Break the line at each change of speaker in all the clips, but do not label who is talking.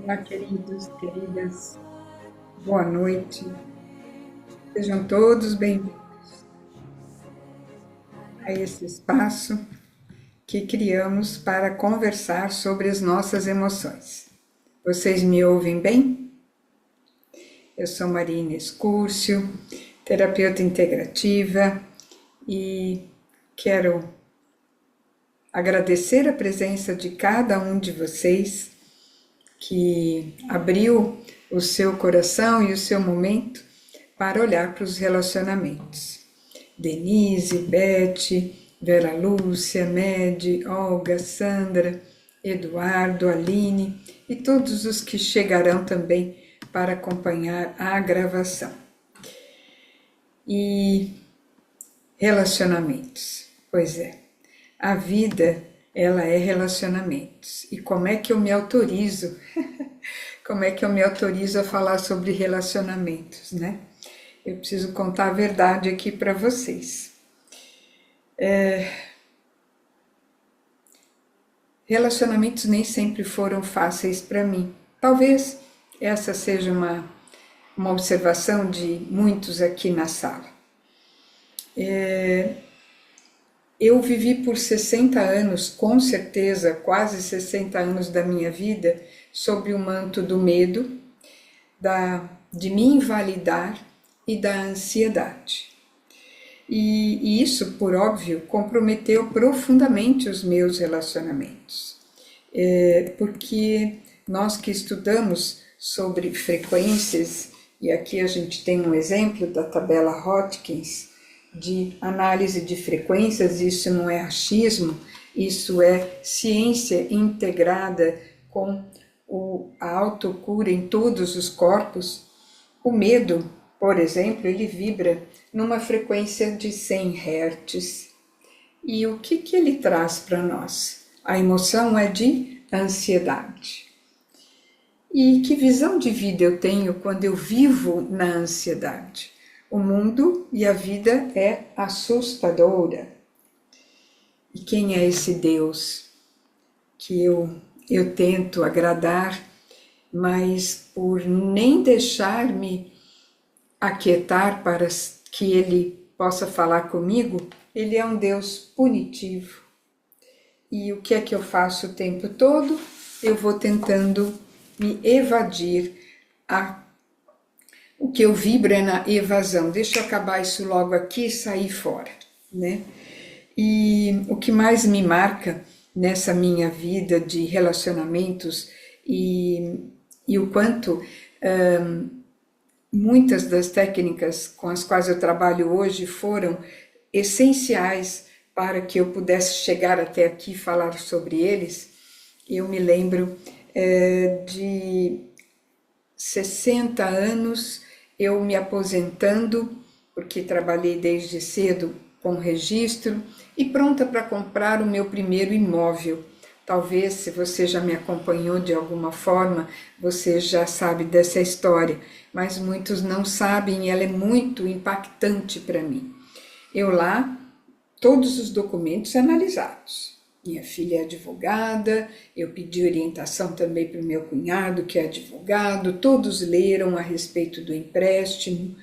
Olá, queridos, queridas, boa noite. Sejam todos bem-vindos a esse espaço que criamos para conversar sobre as nossas emoções. Vocês me ouvem bem? Eu sou Maria Inês Curcio, terapeuta integrativa, e quero agradecer a presença de cada um de vocês que abriu o seu coração e o seu momento para olhar para os relacionamentos. Denise, Beth, Vera Lúcia, Medi, Olga, Sandra, Eduardo, Aline e todos os que chegarão também para acompanhar a gravação. E relacionamentos, pois é, a vida ela é relacionamentos. E como é que eu me autorizo? Como é que eu me autorizo a falar sobre relacionamentos, né? Eu preciso contar a verdade aqui para vocês. Relacionamentos nem sempre foram fáceis para mim. Talvez essa seja uma observação de muitos aqui na sala. Eu vivi por 60 anos, com certeza, quase 60 anos da minha vida, sob o manto do medo, de me invalidar e da ansiedade. E isso, por óbvio, comprometeu profundamente os meus relacionamentos. Porque nós que estudamos sobre frequências, e aqui a gente tem um exemplo da tabela Hotchkiss, de análise de frequências, isso não é achismo, isso é ciência integrada com a autocura em todos os corpos. O medo, por exemplo, ele vibra numa frequência de 100 Hz. E o que ele traz para nós? A emoção é de ansiedade. E que visão de vida eu tenho quando eu vivo na ansiedade? O mundo e a vida é assustadora. E quem é esse Deus que eu tento agradar, mas por nem deixar-me aquietar para que Ele possa falar comigo, Ele é um Deus punitivo. E o que é que eu faço o tempo todo? Eu vou tentando me evadir. O que eu vibro é na evasão. Deixa eu acabar isso logo aqui e sair fora, né? E o que mais me marca nessa minha vida de relacionamentos e o quanto muitas das técnicas com as quais eu trabalho hoje foram essenciais para que eu pudesse chegar até aqui e falar sobre eles. Eu me lembro de 60 anos, eu me aposentando, porque trabalhei desde cedo com registro, e pronta para comprar o meu primeiro imóvel. Talvez, se você já me acompanhou de alguma forma, você já sabe dessa história, mas muitos não sabem e ela é muito impactante para mim. Eu lá, todos os documentos analisados. Minha filha é advogada, eu pedi orientação também para o meu cunhado, que é advogado, todos leram a respeito do empréstimo.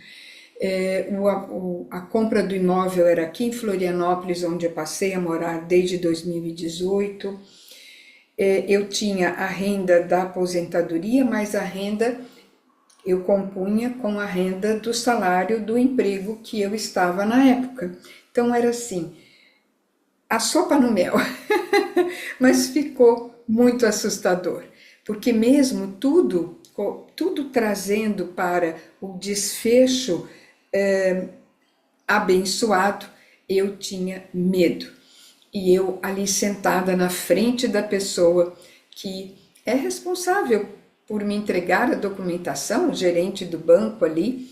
A compra do imóvel era aqui em Florianópolis, onde eu passei a morar desde 2018. Eu tinha a renda da aposentadoria, mas a renda eu compunha com a renda do salário do emprego que eu estava na época. Então era assim, a sopa no mel, mas ficou muito assustador, porque mesmo tudo trazendo para o desfecho abençoado, eu tinha medo. E eu ali sentada na frente da pessoa que é responsável por me entregar a documentação, o gerente do banco ali,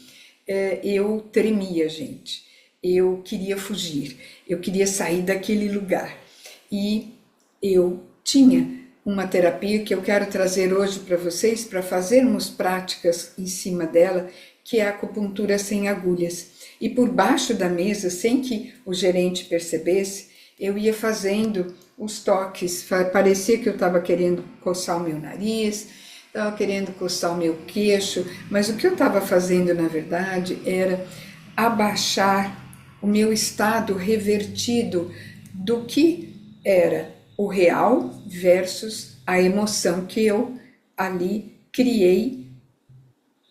eu tremia, gente. Eu queria fugir, eu queria sair daquele lugar. E eu tinha uma terapia que eu quero trazer hoje para vocês, para fazermos práticas em cima dela, que é a acupuntura sem agulhas. E por baixo da mesa, sem que o gerente percebesse, eu ia fazendo os toques, parecia que eu estava querendo coçar o meu nariz, estava querendo coçar o meu queixo, mas o que eu estava fazendo, na verdade, era abaixar o meu estado revertido do que era o real versus a emoção que eu ali criei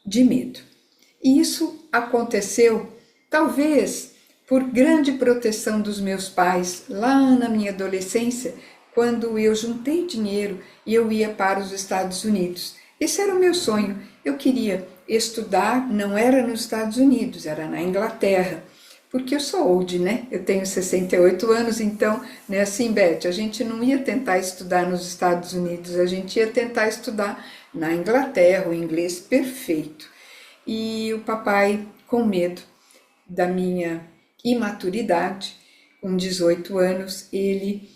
de medo. E isso aconteceu, talvez, por grande proteção dos meus pais, lá na minha adolescência, quando eu juntei dinheiro e eu ia para os Estados Unidos. Esse era o meu sonho. Eu queria estudar, não era nos Estados Unidos, era na Inglaterra. Porque eu sou old, né? Eu tenho 68 anos, então, né, assim, Beth, a gente não ia tentar estudar nos Estados Unidos, a gente ia tentar estudar na Inglaterra, o inglês perfeito. E o papai, com medo da minha imaturidade, com 18 anos, ele,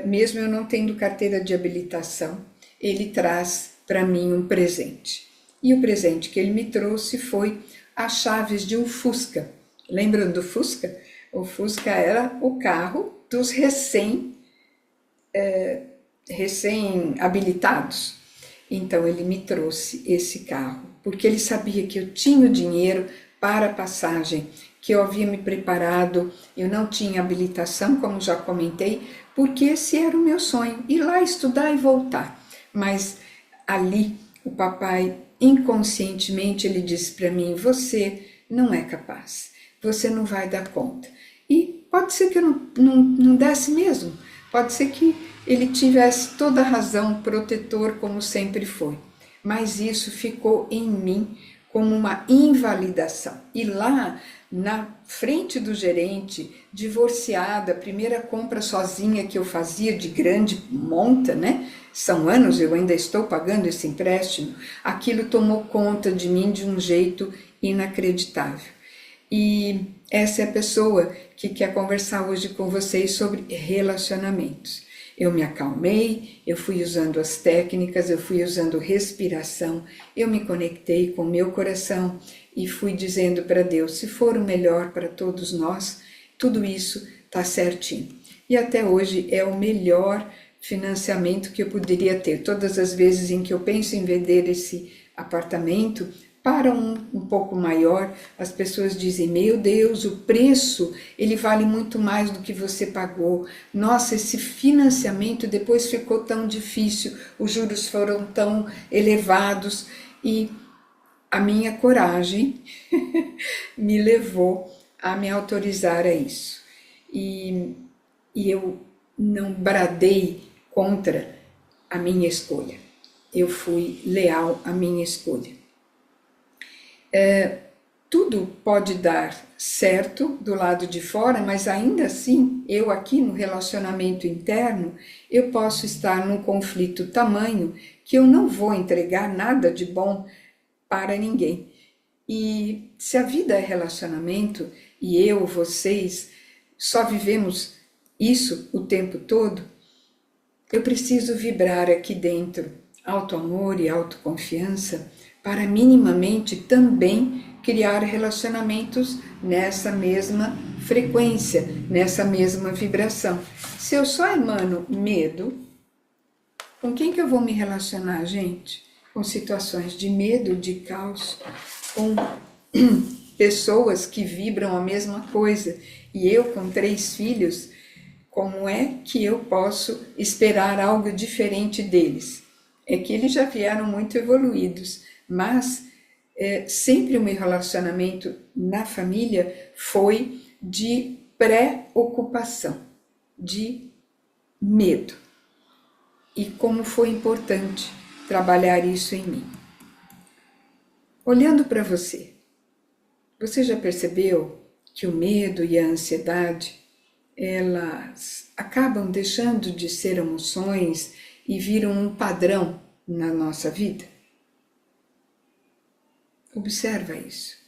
mesmo eu não tendo carteira de habilitação, ele traz para mim um presente. E o presente que ele me trouxe foi as chaves de um Fusca. Lembram do Fusca? O Fusca era o carro dos recém-habilitados. Então ele me trouxe esse carro, porque ele sabia que eu tinha o dinheiro para a passagem, que eu havia me preparado, eu não tinha habilitação, como já comentei, porque esse era o meu sonho, ir lá estudar e voltar. Mas ali o papai, inconscientemente, ele disse para mim, você não é capaz, você não vai dar conta. E pode ser que eu não desse mesmo, pode ser que ele tivesse toda a razão, protetor como sempre foi. Mas isso ficou em mim como uma invalidação. E lá, na frente do gerente, divorciada, primeira compra sozinha que eu fazia de grande monta, né? São anos, eu ainda estou pagando esse empréstimo. Aquilo tomou conta de mim de um jeito inacreditável. E essa é a pessoa que quer conversar hoje com vocês sobre relacionamentos. Eu me acalmei, eu fui usando as técnicas, eu fui usando respiração, eu me conectei com o meu coração e fui dizendo para Deus, se for o melhor para todos nós, tudo isso está certinho. E até hoje é o melhor financiamento que eu poderia ter. Todas as vezes em que eu penso em vender esse apartamento, para um pouco maior, as pessoas dizem, meu Deus, o preço, ele vale muito mais do que você pagou. Nossa, esse financiamento depois ficou tão difícil, os juros foram tão elevados e a minha coragem me levou a me autorizar a isso. E eu não bradei contra a minha escolha. Eu fui leal à minha escolha. Tudo pode dar certo do lado de fora, mas ainda assim, eu aqui no relacionamento interno, eu posso estar num conflito tamanho que eu não vou entregar nada de bom para ninguém. E se a vida é relacionamento, e eu, vocês, só vivemos isso o tempo todo, eu preciso vibrar aqui dentro auto-amor e autoconfiança para minimamente também criar relacionamentos nessa mesma frequência, nessa mesma vibração. Se eu só emano medo, com quem que eu vou me relacionar, gente? Com situações de medo, de caos, com pessoas que vibram a mesma coisa. E eu com 3 filhos, como é que eu posso esperar algo diferente deles? É que eles já vieram muito evoluídos, mas sempre o meu relacionamento na família foi de preocupação, de medo. E como foi importante trabalhar isso em mim. Olhando para você, você já percebeu que o medo e a ansiedade, elas acabam deixando de ser emoções e viram um padrão na nossa vida? Observa isso.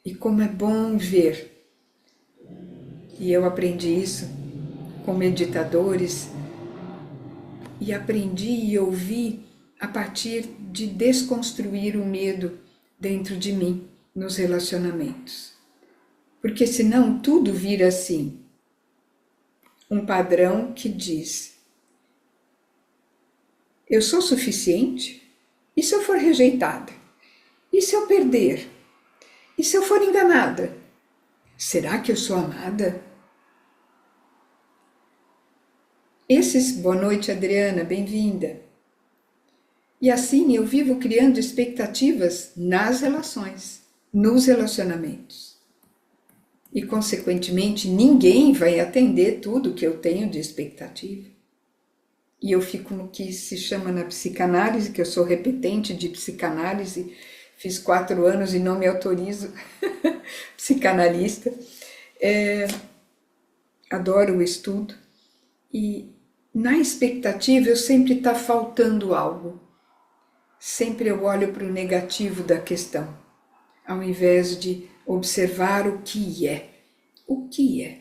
E como é bom ver. E eu aprendi isso com meditadores e aprendi e ouvi a partir de desconstruir o medo dentro de mim nos relacionamentos. Porque senão tudo vira assim, um padrão que diz: eu sou suficiente? E se eu for rejeitada? E se eu perder? E se eu for enganada? Será que eu sou amada? Boa noite, Adriana, bem-vinda. E assim eu vivo criando expectativas nas relações, nos relacionamentos. E, consequentemente, ninguém vai atender tudo que eu tenho de expectativa. E eu fico no que se chama na psicanálise, que eu sou repetente de psicanálise, fiz 4 anos e não me autorizo psicanalista. Adoro o estudo. E na expectativa eu sempre está faltando algo. Sempre eu olho para o negativo da questão, ao invés de observar o que é. O que é?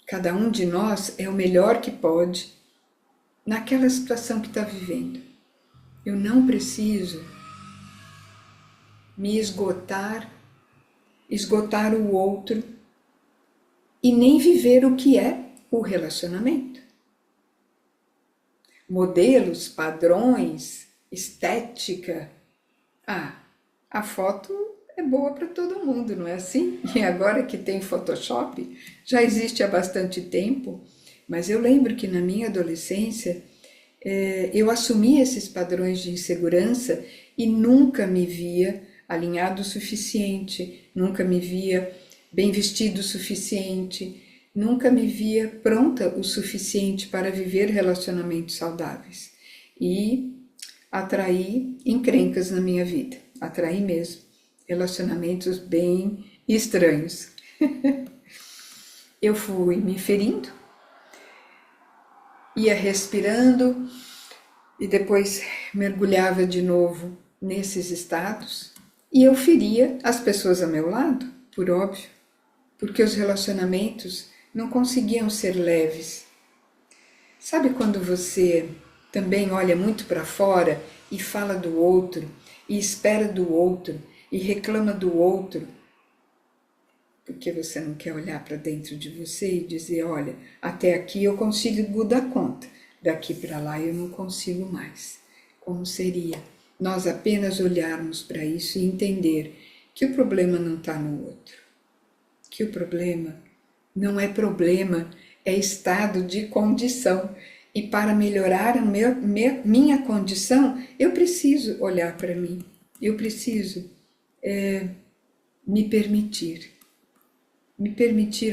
Cada um de nós é o melhor que pode naquela situação que está vivendo. Eu não preciso me esgotar o outro e nem viver o que é o relacionamento. Modelos, padrões, estética. A foto é boa para todo mundo, não é assim? E agora que tem Photoshop, já existe há bastante tempo, mas eu lembro que na minha adolescência eu assumi esses padrões de insegurança e nunca me via alinhado o suficiente, nunca me via bem vestido o suficiente, nunca me via pronta o suficiente para viver relacionamentos saudáveis. E atraí encrencas na minha vida, atraí mesmo, relacionamentos bem estranhos. Eu fui me ferindo, ia respirando e depois mergulhava de novo nesses estados e eu feria as pessoas ao meu lado, por óbvio, porque os relacionamentos não conseguiam ser leves. Sabe quando você também olha muito para fora e fala do outro, e espera do outro, e reclama do outro, porque você não quer olhar para dentro de você e dizer, olha, até aqui eu consigo dar conta, daqui para lá eu não consigo mais. Como seria nós apenas olharmos para isso e entender que o problema não está no outro, que o problema não é problema, é estado de condição. E para melhorar a minha condição, eu preciso olhar para mim, eu preciso me permitir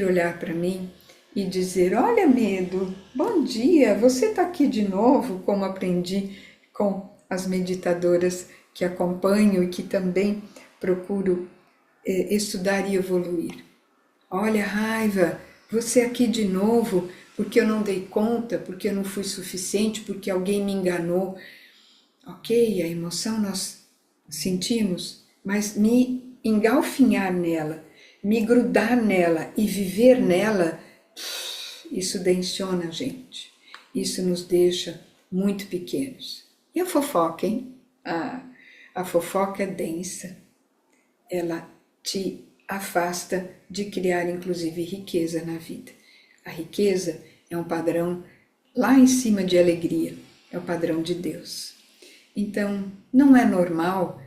olhar para mim e dizer, olha medo, bom dia, você está aqui de novo, como aprendi com as meditadoras que acompanho e que também procuro estudar e evoluir. Olha, raiva, você aqui de novo, porque eu não dei conta, porque eu não fui suficiente, porque alguém me enganou. Ok, a emoção nós sentimos, mas me engalfinhar nela, me grudar nela e viver nela, isso tensiona a gente. Isso nos deixa muito pequenos. E a fofoca, hein? A fofoca é densa. Ela te afasta de criar, inclusive, riqueza na vida. A riqueza é um padrão lá em cima de alegria, é o padrão de Deus. Então, não é normal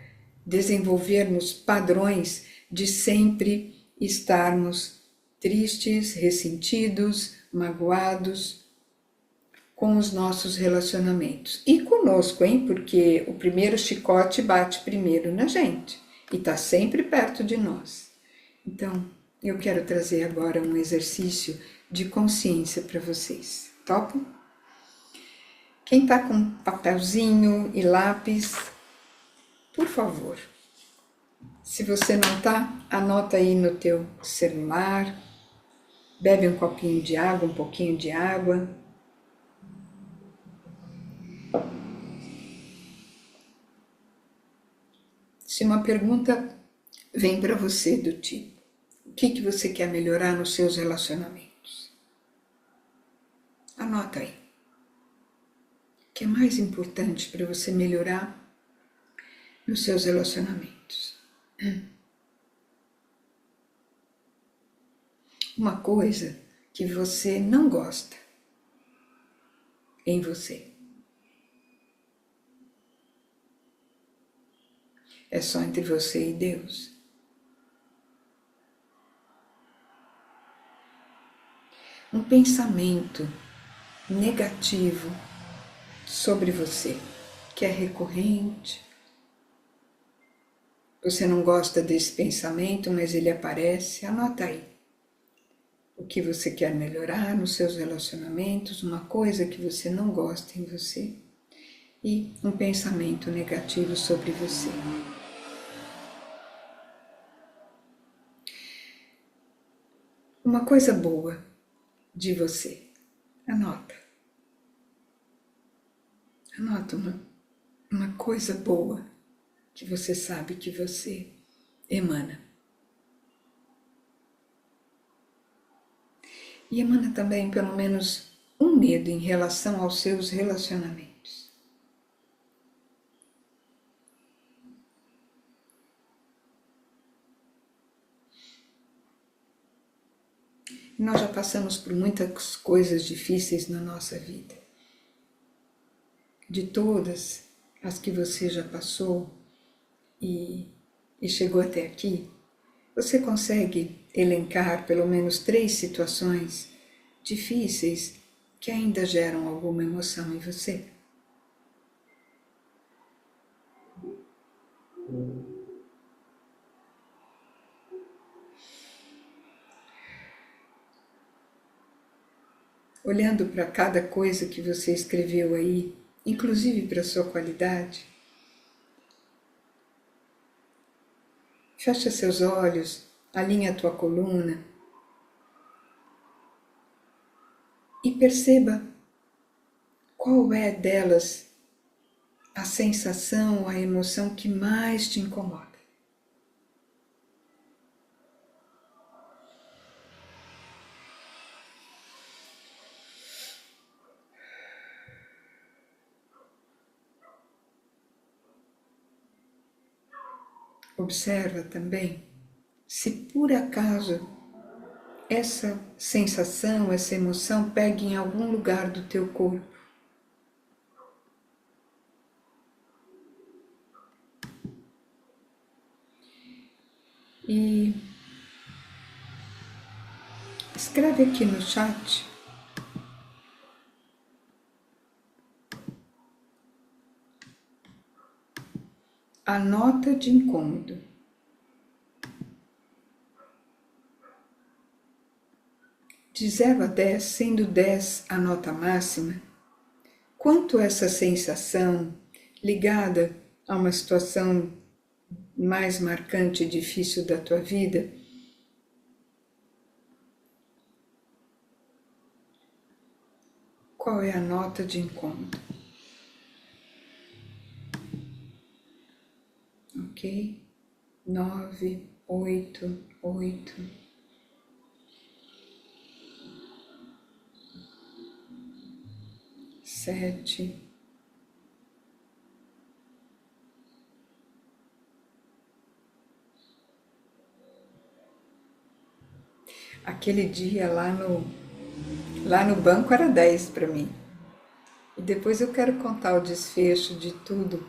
desenvolvermos padrões de sempre estarmos tristes, ressentidos, magoados com os nossos relacionamentos. E conosco, hein? Porque o primeiro chicote bate primeiro na gente e está sempre perto de nós. Então, eu quero trazer agora um exercício de consciência para vocês. Topo? Quem está com papelzinho e lápis, por favor. Se você não está, anota aí no teu celular, bebe um copinho de água, um pouquinho de água. Se uma pergunta vem para você do tipo, o que você quer melhorar nos seus relacionamentos? Anota aí. O que é mais importante para você melhorar nos seus relacionamentos? Uma coisa que você não gosta em você. é só entre você e Deus. Um pensamento negativo sobre você, que é recorrente. Você não gosta desse pensamento, mas ele aparece, anota aí. O que você quer melhorar nos seus relacionamentos, uma coisa que você não gosta em você e um pensamento negativo sobre você. Uma coisa boa de você. Anota. Anota uma coisa boa que você sabe que você emana. E emana também pelo menos um medo em relação aos seus relacionamentos. Nós já passamos por muitas coisas difíceis na nossa vida. De todas as que você já passou e chegou até aqui, você consegue elencar pelo menos 3 situações difíceis que ainda geram alguma emoção em você? Olhando para cada coisa que você escreveu aí, inclusive para a sua qualidade, fecha seus olhos, alinha a tua coluna e perceba qual é delas a sensação, a emoção que mais te incomoda. Observa também se por acaso essa sensação, essa emoção pega em algum lugar do teu corpo. E escreve aqui no chat a nota de incômodo. De 0 a 10, sendo 10 a nota máxima, quanto essa sensação ligada a uma situação mais marcante e difícil da tua vida qual é a nota de incômodo? Ok? 9, 8, 8. Sete. Aquele dia lá no banco era 10 para mim. E depois eu quero contar o desfecho de tudo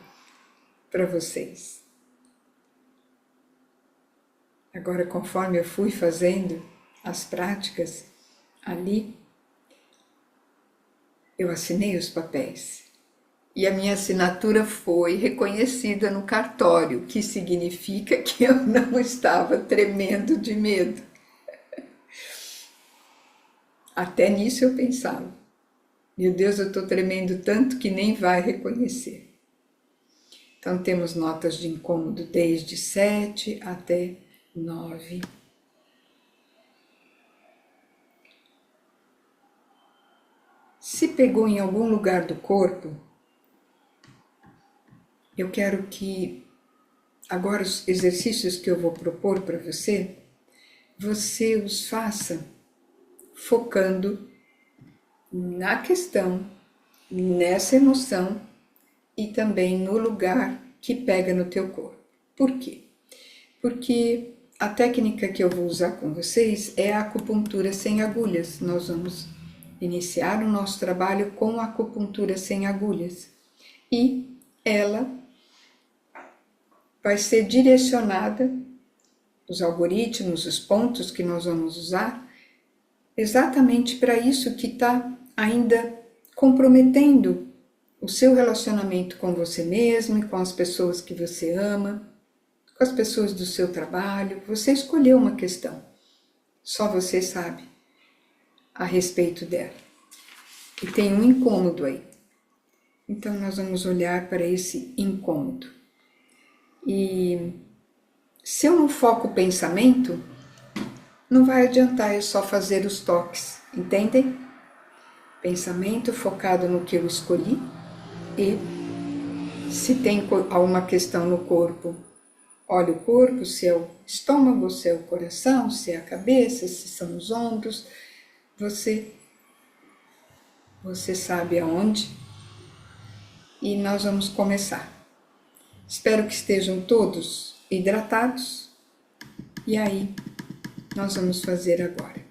para vocês. Agora, conforme eu fui fazendo as práticas ali, eu assinei os papéis. E a minha assinatura foi reconhecida no cartório, que significa que eu não estava tremendo de medo. Até nisso eu pensava. Meu Deus, eu estou tremendo tanto que nem vai reconhecer. Então temos notas de incômodo desde 7 até 9. Se pegou em algum lugar do corpo, eu quero que agora os exercícios que eu vou propor para você, você os faça focando na questão, nessa emoção e também no lugar que pega no teu corpo. Por quê? Porque a técnica que eu vou usar com vocês é a acupuntura sem agulhas. Nós vamos iniciar o nosso trabalho com a acupuntura sem agulhas. E ela vai ser direcionada, os algoritmos, os pontos que nós vamos usar, exatamente para isso que está ainda comprometendo o seu relacionamento com você mesmo e com as pessoas que você ama, com as pessoas do seu trabalho. Você escolheu uma questão, só você sabe a respeito dela. E tem um incômodo aí. Então nós vamos olhar para esse incômodo. E se eu não foco o pensamento, não vai adiantar eu só fazer os toques, entendem? Pensamento focado no que eu escolhi, e se tem alguma questão no corpo, olha o corpo, se é o estômago, se é o coração, se é a cabeça, se são os ombros, você sabe aonde, e nós vamos começar. Espero que estejam todos hidratados, e aí nós vamos fazer agora.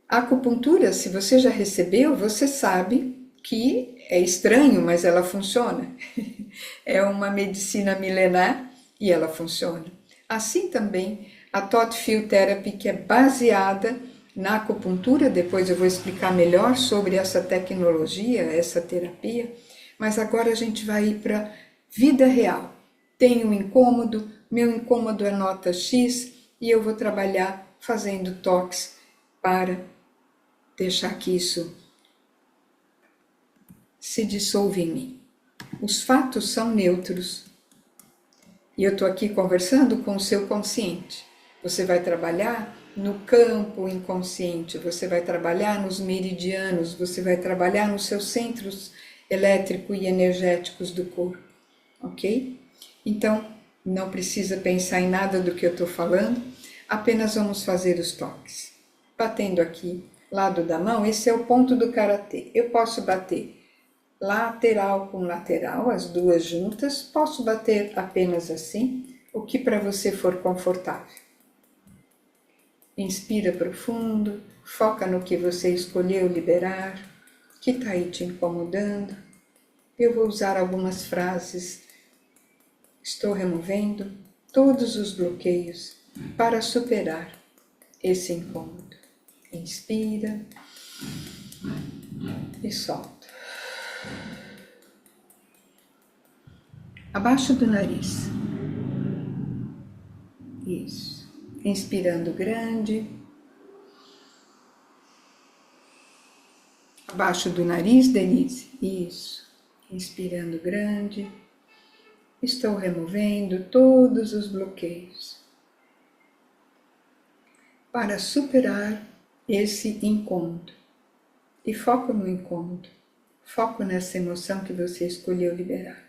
A acupuntura, se você já recebeu, você sabe que é estranho, mas ela funciona. É uma medicina milenar e ela funciona. Assim também a Thought Field Therapy, que é baseada na acupuntura, depois eu vou explicar melhor sobre essa tecnologia, essa terapia, mas agora a gente vai ir para vida real. Tenho um incômodo, meu incômodo é nota X e eu vou trabalhar fazendo toques para deixar que isso se dissolva em mim. Os fatos são neutros e eu estou aqui conversando com o seu consciente. Você vai trabalhar no campo inconsciente, você vai trabalhar nos meridianos, você vai trabalhar nos seus centros elétricos e energéticos do corpo, ok? Então, não precisa pensar em nada do que eu estou falando, apenas vamos fazer os toques. Batendo aqui, lado da mão, esse é o ponto do karatê. Eu posso bater lateral com lateral, as duas juntas, posso bater apenas assim, o que para você for confortável. Inspira profundo, foca no que você escolheu liberar, que está aí te incomodando. Eu vou usar algumas frases. Estou removendo todos os bloqueios para superar esse incômodo. Inspira e solta. Abaixo do nariz. Isso. Inspirando grande. Abaixo do nariz, Denise. Isso. Inspirando grande. Estou removendo todos os bloqueios para superar esse incômodo. E foco no incômodo. Foco nessa emoção que você escolheu liberar.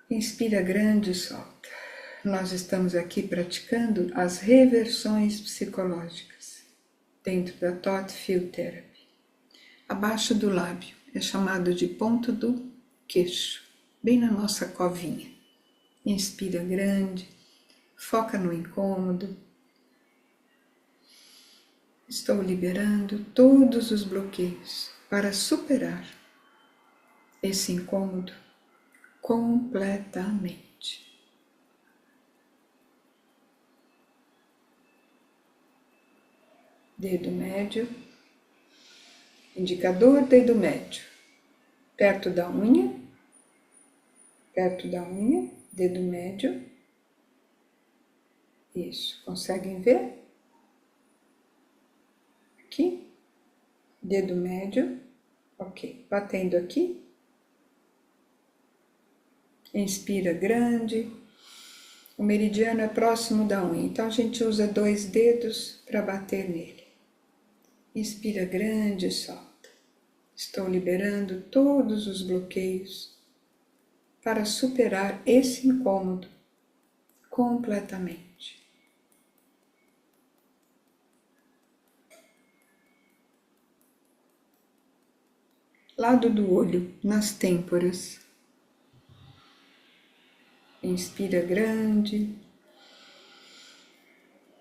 Inspira grande e solta. Nós estamos aqui praticando as reversões psicológicas dentro da Thought Field Therapy. Abaixo do lábio é chamado de ponto do queixo, bem na nossa covinha. Inspira grande, foca no incômodo. Estou liberando todos os bloqueios para superar esse incômodo completamente. Dedo médio, indicador, dedo médio, perto da unha, dedo médio. Isso, conseguem ver? Aqui, dedo médio, ok, batendo aqui. Inspira grande, o meridiano é próximo da unha, então a gente usa 2 dedos para bater nele. Inspira grande e solta. Estou liberando todos os bloqueios para superar esse incômodo completamente. Lado do olho, nas têmporas. Inspira grande.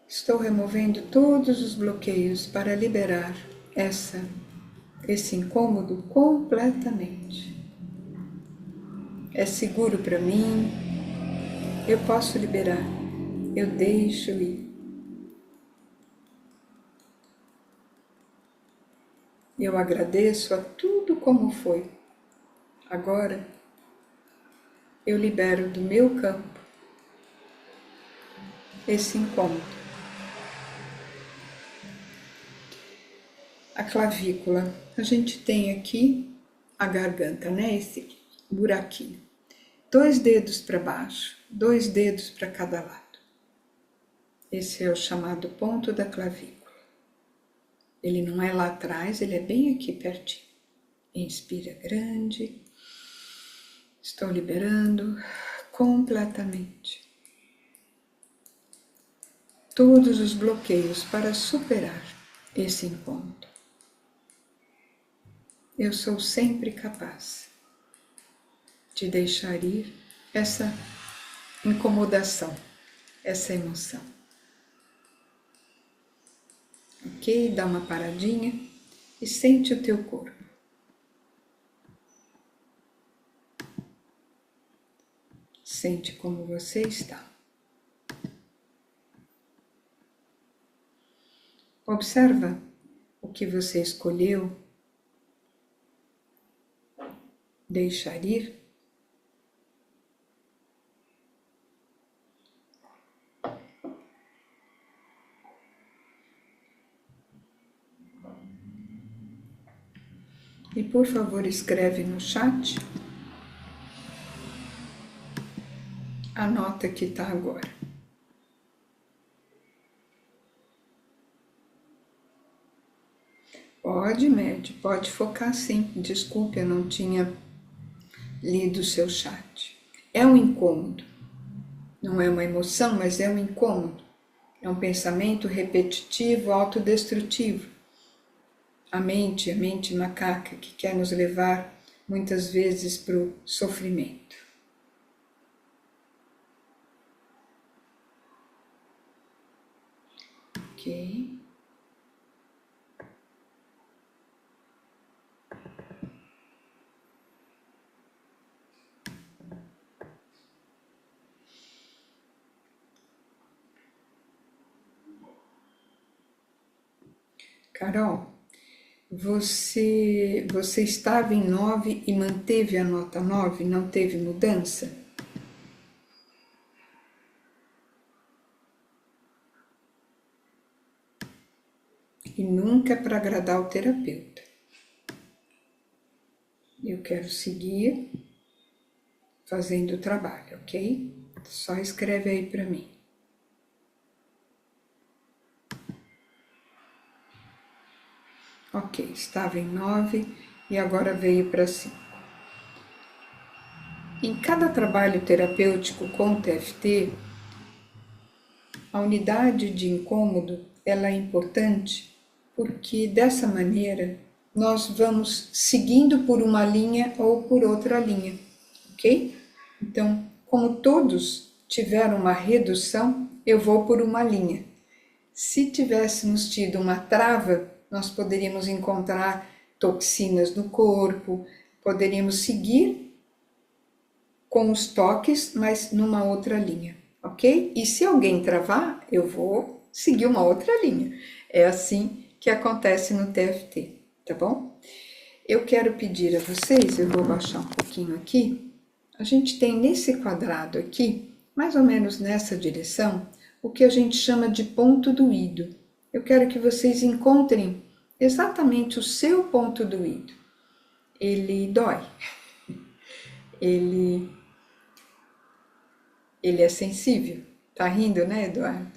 Estou removendo todos os bloqueios para liberar essa esse incômodo completamente. É seguro para mim, eu posso liberar, eu deixo ir. Eu agradeço a tudo como foi. Agora, eu libero do meu campo esse incômodo. A clavícula, a gente tem aqui a garganta, né? Esse buraquinho. 2 dedos para baixo, 2 dedos para cada lado. Esse é o chamado ponto da clavícula. Ele não é lá atrás, ele é bem aqui pertinho. Inspira grande. Estou liberando completamente todos os bloqueios para superar esse incômodo. Eu sou sempre capaz de deixar ir essa incomodação, essa emoção. Ok? Dá uma paradinha e sente o teu corpo. Sente como você está. Observa o que você escolheu deixar ir. E por favor, escreve no chat a nota que está agora. Pode, Med, pode focar sim. Desculpe, eu não tinha lido o seu chat. É um incômodo. Não é uma emoção, mas é um incômodo. É um pensamento repetitivo, autodestrutivo. A mente macaca, que quer nos levar muitas vezes para o sofrimento. Ok. Carol, você estava em 9 e manteve a nota 9, não teve mudança? E nunca para agradar o terapeuta. Eu quero seguir fazendo o trabalho, ok? Só escreve aí para mim. Ok, estava em 9 e agora veio para 5. Em cada trabalho terapêutico com TFT, a unidade de incômodo ela é importante porque dessa maneira nós vamos seguindo por uma linha ou por outra linha, ok? Então, como todos tiveram uma redução, eu vou por uma linha. Se tivéssemos tido uma trava, nós poderíamos encontrar toxinas no corpo, poderíamos seguir com os toques, mas numa outra linha, ok? E se alguém travar, eu vou seguir uma outra linha. É assim que acontece no TFT, tá bom? Eu quero pedir a vocês, eu vou baixar um pouquinho aqui, a gente tem nesse quadrado aqui, mais ou menos nessa direção, o que a gente chama de ponto doído. Eu quero que vocês encontrem exatamente o seu ponto doído. Ele dói. Ele é sensível. Tá rindo, né, Eduardo?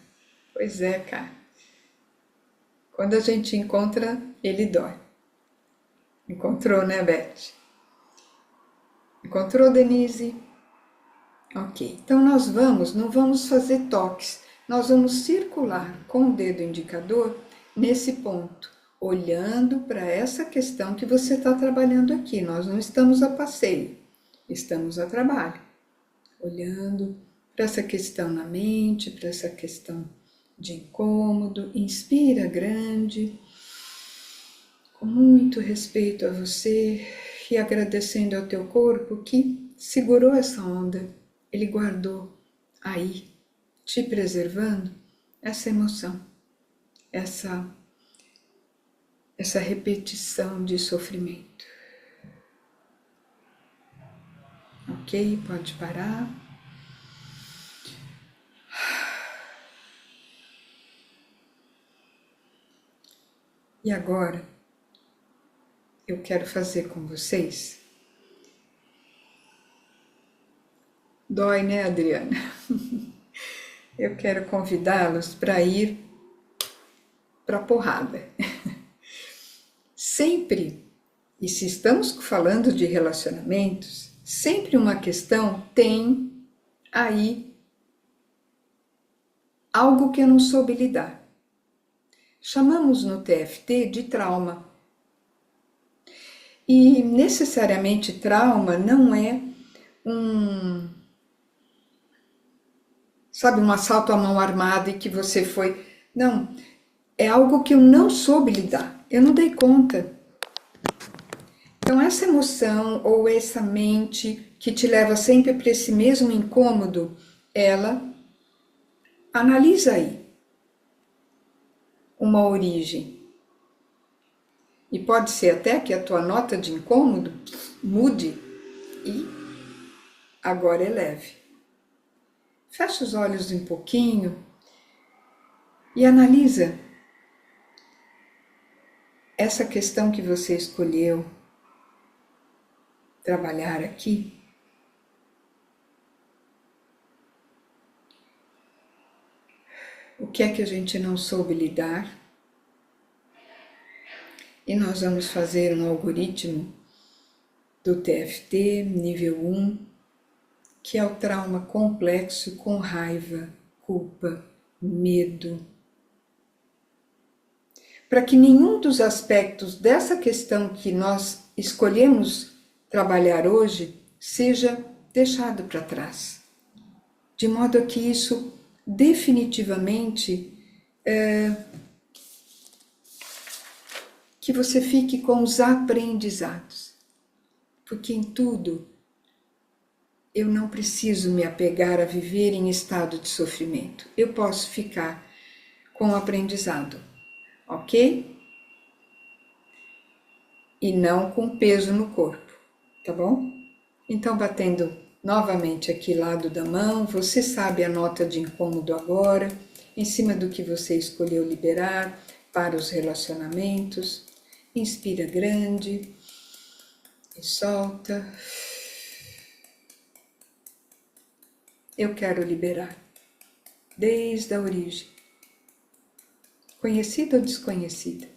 Pois é, cara. Quando a gente encontra, ele dói. Encontrou, né, Beth? Encontrou, Denise? Ok. Então nós não vamos fazer toques. Nós vamos circular com o dedo indicador nesse ponto, olhando para essa questão que você está trabalhando aqui. Nós não estamos a passeio, estamos a trabalho. Olhando para essa questão na mente, para essa questão de incômodo. Inspira grande, com muito respeito a você e agradecendo ao teu corpo que segurou essa onda, ele guardou aí, te preservando essa emoção, essa repetição de sofrimento. Ok? Pode parar. E agora, eu quero fazer com vocês. Dói, né, Adriana? Eu quero convidá-los para ir para a porrada. Sempre, e se estamos falando de relacionamentos, sempre uma questão tem aí algo que eu não soube lidar. Chamamos no TFT de trauma. E necessariamente trauma não é um assalto à mão armada e que você foi... Não, é algo que eu não soube lidar, eu não dei conta. Então essa emoção ou essa mente que te leva sempre para esse mesmo incômodo, ela analisa aí uma origem. E pode ser até que a tua nota de incômodo mude e agora eleve. Fecha os olhos um pouquinho e analisa essa questão que você escolheu trabalhar aqui. O que é que a gente não soube lidar? E nós vamos fazer um algoritmo do TFT nível 1, que é o trauma complexo com raiva, culpa, medo. Para que nenhum dos aspectos dessa questão que nós escolhemos trabalhar hoje seja deixado para trás. De modo a que isso definitivamente que você fique com os aprendizados. Porque em tudo eu não preciso me apegar a viver em estado de sofrimento. Eu posso ficar com o aprendizado, ok? E não com peso no corpo, tá bom? Então, batendo novamente aqui lado da mão, você sabe a nota de incômodo agora, em cima do que você escolheu liberar para os relacionamentos. Inspira grande e solta. Eu quero liberar, desde a origem, conhecida ou desconhecida,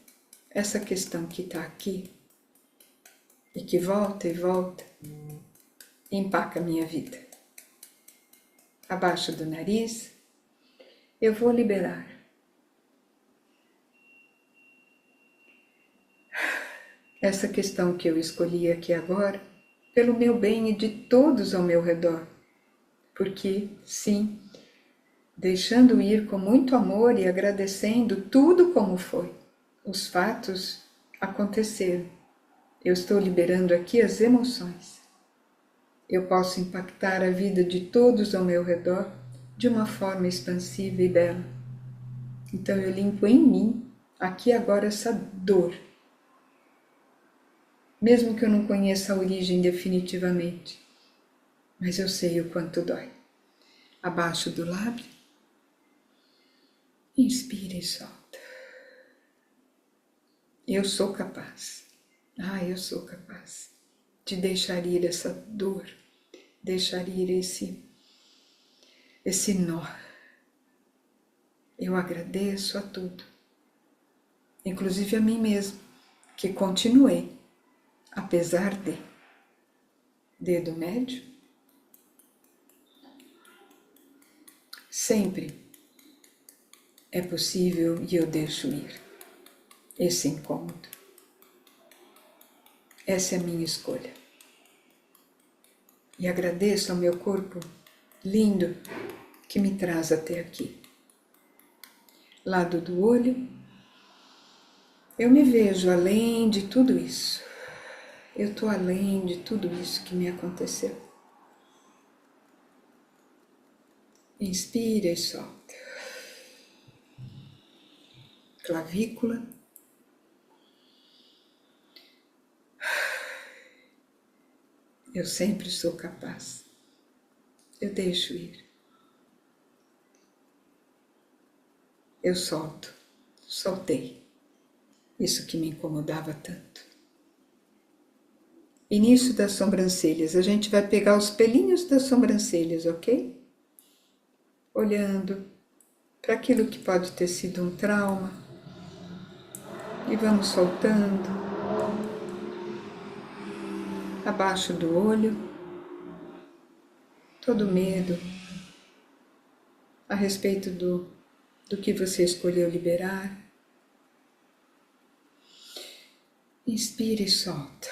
essa questão que está aqui e que volta e volta, empaca a minha vida. Abaixo do nariz, eu vou liberar. Essa questão que eu escolhi aqui agora, pelo meu bem e de todos ao meu redor. Porque, sim, deixando ir com muito amor e agradecendo tudo como foi. Os fatos aconteceram. Eu estou liberando aqui as emoções. Eu posso impactar a vida de todos ao meu redor de uma forma expansiva e bela. Então eu limpo em mim, aqui agora, essa dor. Mesmo que eu não conheça a origem definitivamente, mas eu sei o quanto dói. Abaixo do lábio, inspira e solta. Eu sou capaz. Eu sou capaz de deixar ir essa dor, deixar ir esse nó. Eu agradeço a tudo, inclusive a mim mesmo, que continuei, apesar de. Dedo médio. Sempre é possível e eu deixo ir esse incômodo. Essa é a minha escolha. E agradeço ao meu corpo lindo que me traz até aqui. Lado do olho, Eu me vejo além de tudo isso. Eu estou além de tudo isso que me aconteceu. Inspira e solta. Clavícula. Eu sempre sou capaz. Eu deixo ir. Eu solto. Soltei. Isso que me incomodava tanto. Início das sobrancelhas. A gente vai pegar os pelinhos das sobrancelhas, ok? Olhando para aquilo que pode ter sido um trauma. E vamos soltando. Abaixo do olho. Todo medo a respeito do que você escolheu liberar. Inspira e solta,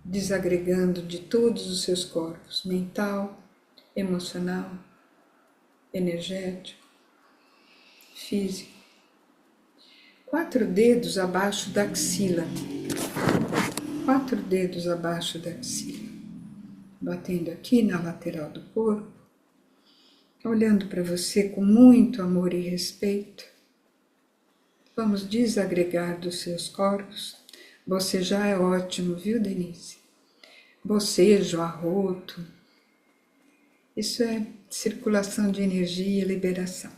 desagregando de todos os seus corpos, mental, emocional, energético, físico. 4 dedos abaixo da axila, 4 dedos abaixo da axila, batendo aqui na lateral do corpo, olhando para você com muito amor e respeito. Vamos desagregar dos seus corpos. Você já é ótimo, viu, Denise? Bocejo, arroto. Isso é circulação de energia e liberação.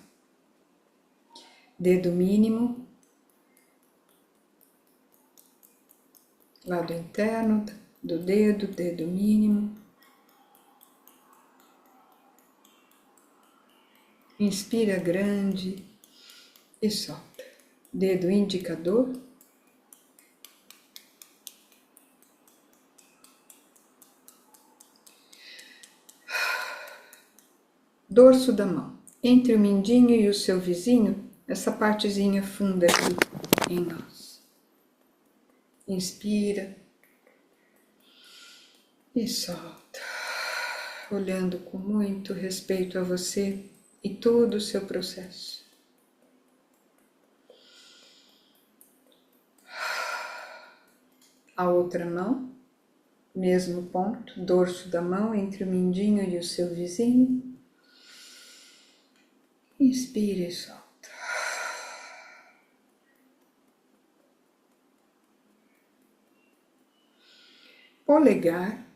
Dedo mínimo. Lado interno do dedo, dedo mínimo. Inspira grande e solta. Dedo indicador. Dorso da mão. Entre o mindinho e o seu vizinho, essa partezinha funda aqui em nós. Inspira e solta. Olhando com muito respeito a você e todo o seu processo. A outra mão, mesmo ponto, dorso da mão entre o mindinho e o seu vizinho. Inspira e solta. Polegar.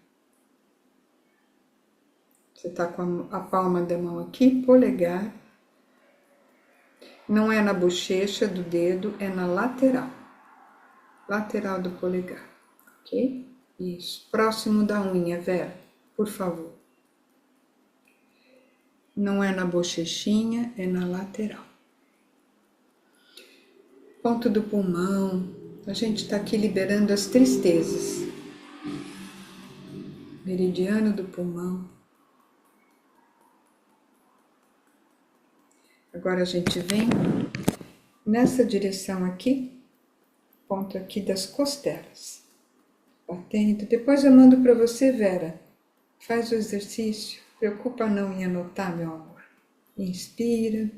Você está com a palma da mão aqui, polegar. Não é na bochecha do dedo, é na lateral. Lateral do polegar, ok? Isso. Próximo da unha, Vera, por favor. Não é na bochechinha, é na lateral. Ponto do pulmão. A gente está aqui liberando as tristezas. Meridiano do pulmão. Agora a gente vem nessa direção aqui, ponto aqui das costelas. Batendo. Depois eu mando para você, Vera. Faz o exercício. Preocupa não em anotar, meu amor. Inspira.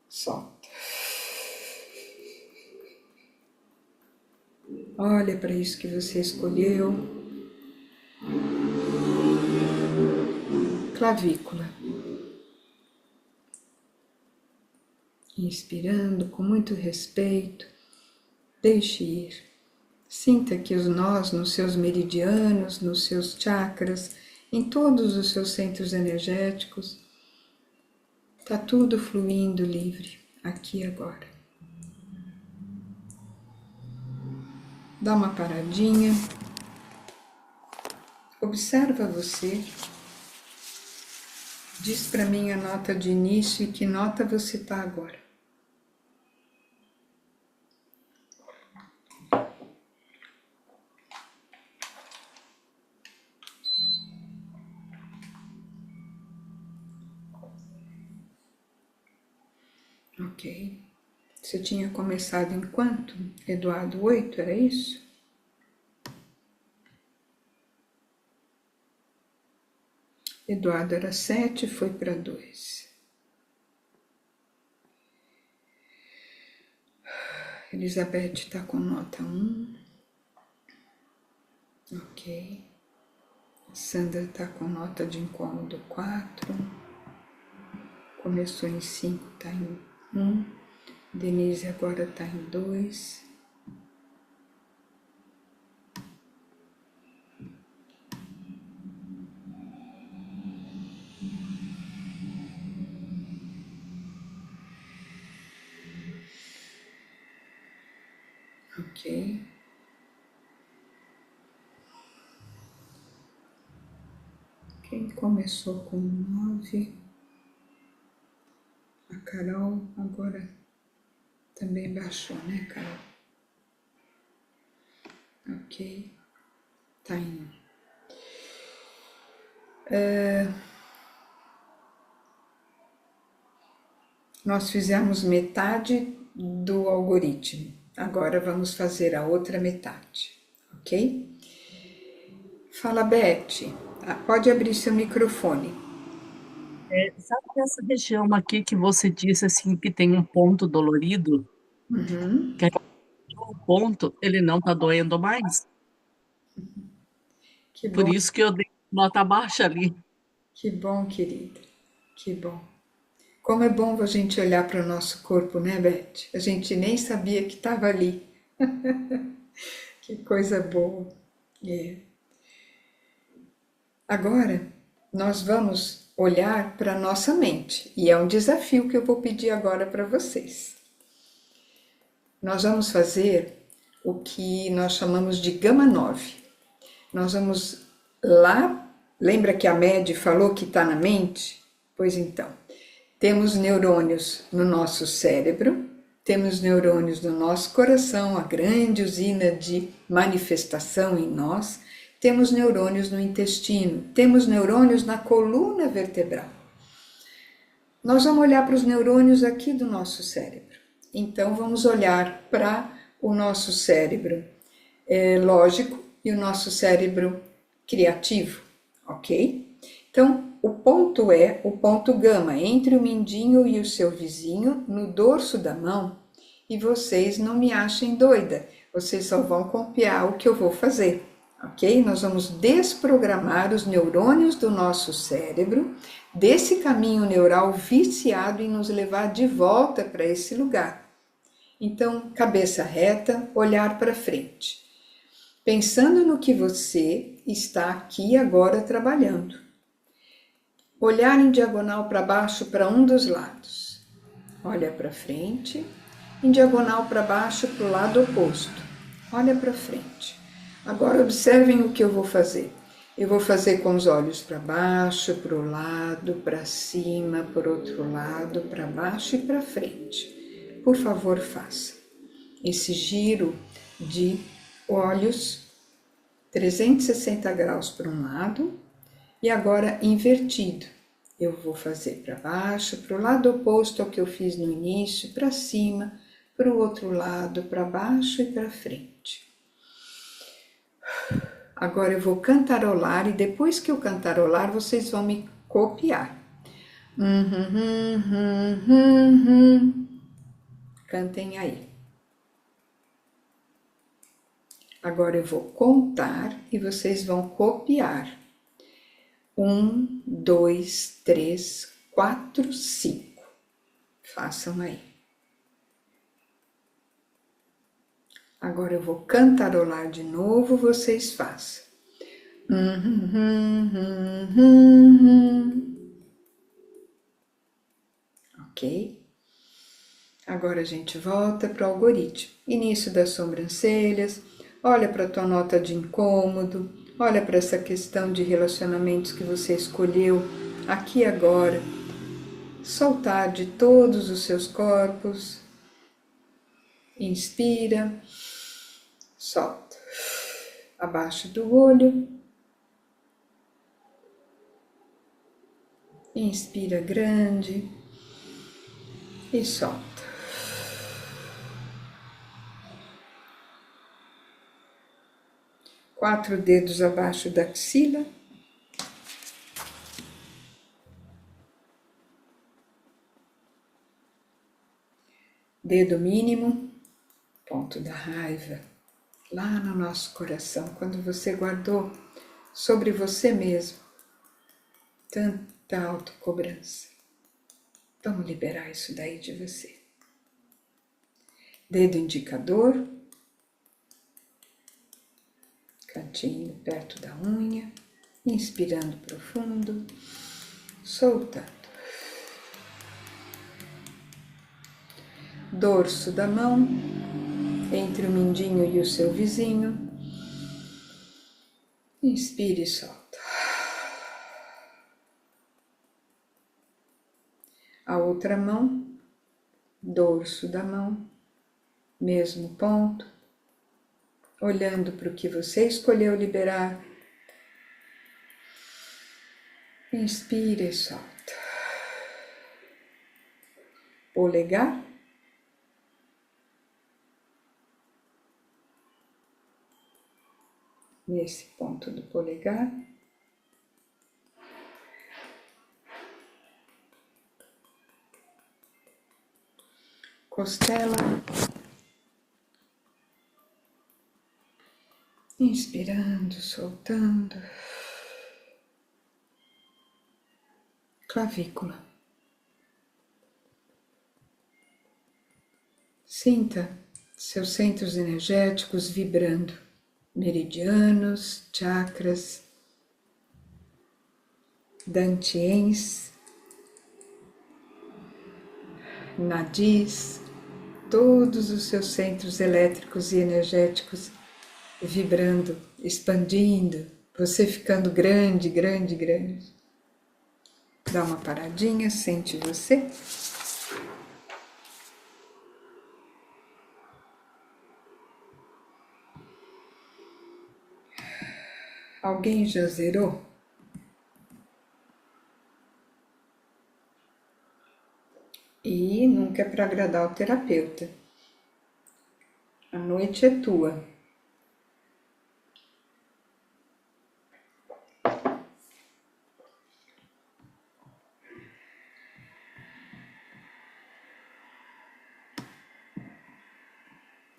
Solta. Olha para isso que você escolheu. Clavícula. Inspirando com muito respeito. Deixe ir. Sinta que os nós nos seus meridianos, nos seus chakras, em todos os seus centros energéticos, está tudo fluindo livre, aqui e agora. Dá uma paradinha, observa você, diz para mim a nota de início e que nota você está agora. Ok. Você tinha começado em quanto, Eduardo? 8, era isso? Eduardo era 7, foi para 2. Elizabeth está com nota 1. Ok. Sandra está com nota de incômodo 4. Começou em 5, está em 1. Denise agora está em 2. Ok. Quem começou com 9? A Carol agora também baixou, né, Carol? Ok. Tá indo. Nós fizemos metade do algoritmo. Agora vamos fazer a outra metade, ok? Fala, Beth. Pode abrir seu microfone.
Sabe essa região aqui que você disse assim que tem um ponto dolorido?
Uhum.
Que aquele ponto ele não tá doendo mais.
Que
Por
bom,
isso que eu dei nota baixa ali.
que bom, querida. Que bom. Como é bom a gente olhar para o nosso corpo, né, Beth? A gente nem sabia que estava ali. Que coisa boa. É. Agora, nós vamos olhar para a nossa mente. E é um desafio que eu vou pedir agora para vocês. Nós vamos fazer o que nós chamamos de gama 9. Nós vamos lá. Lembra que a MED falou que está na mente? Pois então, temos neurônios no nosso cérebro, temos neurônios no nosso coração, a grande usina de manifestação em nós, temos neurônios no intestino, temos neurônios na coluna vertebral. Nós vamos olhar para os neurônios aqui do nosso cérebro. Então, vamos olhar para o nosso cérebro lógico e o nosso cérebro criativo, ok? Então, o ponto é o ponto gama entre o mindinho e o seu vizinho no dorso da mão. E vocês não me achem doida, vocês só vão copiar o que eu vou fazer, ok? Nós vamos desprogramar os neurônios do nosso cérebro desse caminho neural viciado em nos levar de volta para esse lugar. Então, cabeça reta, olhar para frente, pensando no que você está aqui agora trabalhando. Olhar em diagonal para baixo para um dos lados. Olha para frente, em diagonal para baixo para o lado oposto. Olha para frente. Agora observem o que eu vou fazer. Eu vou fazer com os olhos para baixo, para o lado, para cima, para o outro lado, para baixo e para frente. Por favor, faça esse giro de olhos 360 graus para um lado e agora invertido. Eu vou fazer para baixo, para o lado oposto ao que eu fiz no início, para cima, para o outro lado, para baixo e para frente. Agora eu vou cantarolar e depois que eu cantarolar, vocês vão me copiar. Cantem aí. Agora eu vou contar e vocês vão copiar. 1, 2, 3, 4, 5. Façam aí. Agora eu vou cantarolar de novo, vocês façam. Ok? Agora a gente volta para o algoritmo. Início das sobrancelhas, olha para a tua nota de incômodo, olha para essa questão de relacionamentos que você escolheu aqui agora. Soltar de todos os seus corpos. Inspira, solta. Abaixo do olho. Inspira grande e solta. Quatro dedos abaixo da axila. Dedo mínimo ponto da raiva, lá no nosso coração, quando você guardou sobre você mesmo tanta autocobrança. Vamos liberar isso daí de você. Dedo indicador, cantinho perto da unha, inspirando profundo, soltando. Dorso da mão, entre o mindinho e o seu vizinho. Inspire e solta. A outra mão, dorso da mão, mesmo ponto, olhando para o que você escolheu liberar. Inspire e solta. Polegar. Nesse ponto do polegar. Costela. Inspirando, soltando. Clavícula. Sinta seus centros energéticos vibrando. Meridianos, chakras, dantiens, nadis, todos os seus centros elétricos e energéticos vibrando, expandindo, você ficando grande, grande, grande. Dá uma paradinha, sente você. Alguém já zerou? E nunca é para agradar o terapeuta. A noite é tua.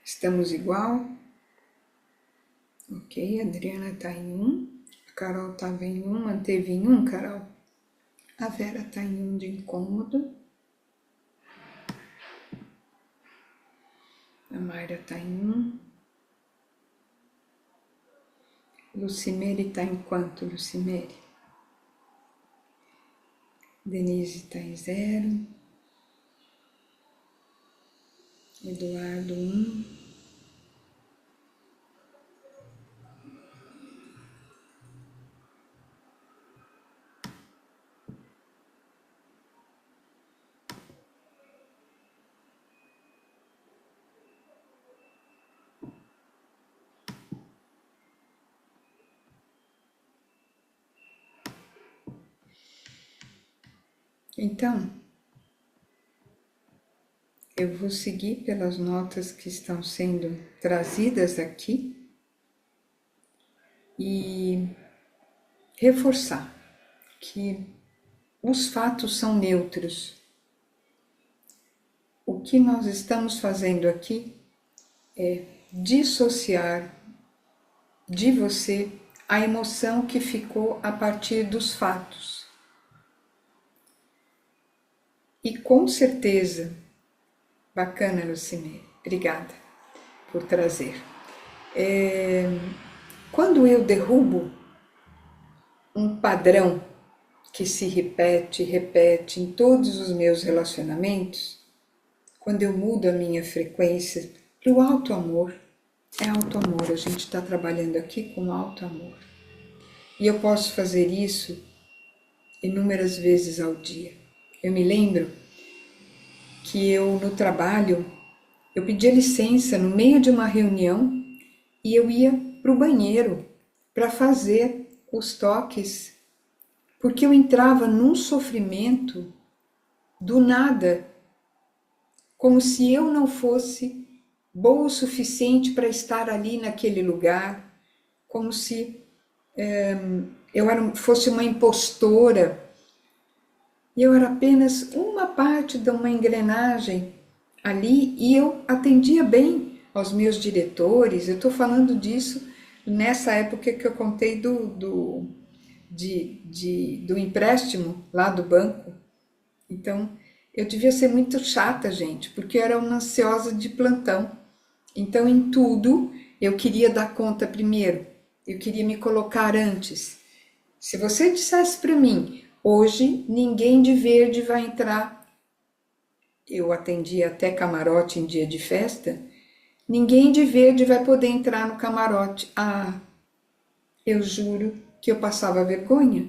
Estamos igual? Ok, a Adriana está em 1. A Carol estava em 1, manteve em 1, Carol. A Vera está em 1 de incômodo. A Mayra está em 1. Lucimere está em quanto, Lucimere? Denise está em 0. Eduardo 1. Então, eu vou seguir pelas notas que estão sendo trazidas aqui e reforçar que os fatos são neutros. O que nós estamos fazendo aqui é dissociar de você a emoção que ficou a partir dos fatos. E com certeza, bacana, Lucimere, obrigada por trazer. Quando eu derrubo um padrão que se repete em todos os meus relacionamentos, quando eu mudo a minha frequência para o alto amor, é alto amor, a gente está trabalhando aqui com alto amor. E eu posso fazer isso inúmeras vezes ao dia. Eu me lembro que eu, no trabalho, eu pedia licença no meio de uma reunião e eu ia para o banheiro para fazer os toques, porque eu entrava num sofrimento do nada, como se eu não fosse boa o suficiente para estar ali naquele lugar, como se fosse uma impostora. E eu era apenas uma parte de uma engrenagem ali e eu atendia bem aos meus diretores. Eu estou falando disso nessa época que eu contei do empréstimo lá do banco. Então, eu devia ser muito chata, gente, porque eu era uma ansiosa de plantão. Então, em tudo, eu queria dar conta primeiro, eu queria me colocar antes. Se você dissesse para mim, hoje ninguém de verde vai entrar, eu atendia até camarote em dia de festa, ninguém de verde vai poder entrar no camarote. Ah, eu juro que eu passava vergonha,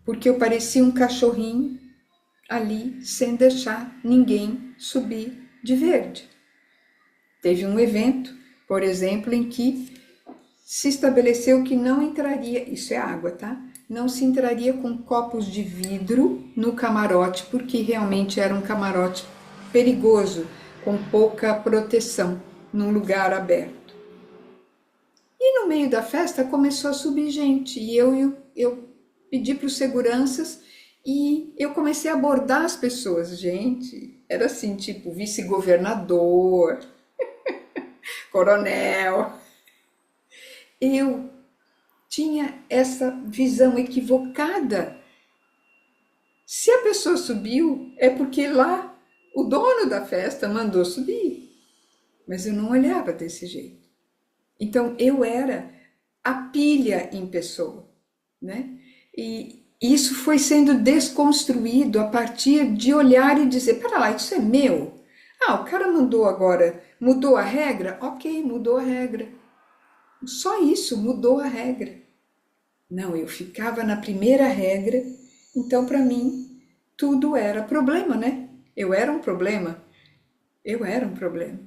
porque eu parecia um cachorrinho ali sem deixar ninguém subir de verde. Teve um evento, por exemplo, em que se estabeleceu que não entraria, isso é água, tá? Não se entraria com copos de vidro no camarote, porque realmente era um camarote perigoso, com pouca proteção, num lugar aberto. E no meio da festa começou a subir gente, e eu pedi para os seguranças e eu comecei a abordar as pessoas. Gente, era assim, tipo vice-governador, coronel. Eu tinha essa visão equivocada. Se a pessoa subiu, é porque lá o dono da festa mandou subir. Mas eu não olhava desse jeito. Então eu era a pilha em pessoa, né? E isso foi sendo desconstruído a partir de olhar e dizer: para lá, isso é meu. Ah, o cara mandou agora, mudou a regra? Ok, mudou a regra. Só isso, mudou a regra. Não, eu ficava na primeira regra, então para mim tudo era problema, né? Eu era um problema. Eu era um problema.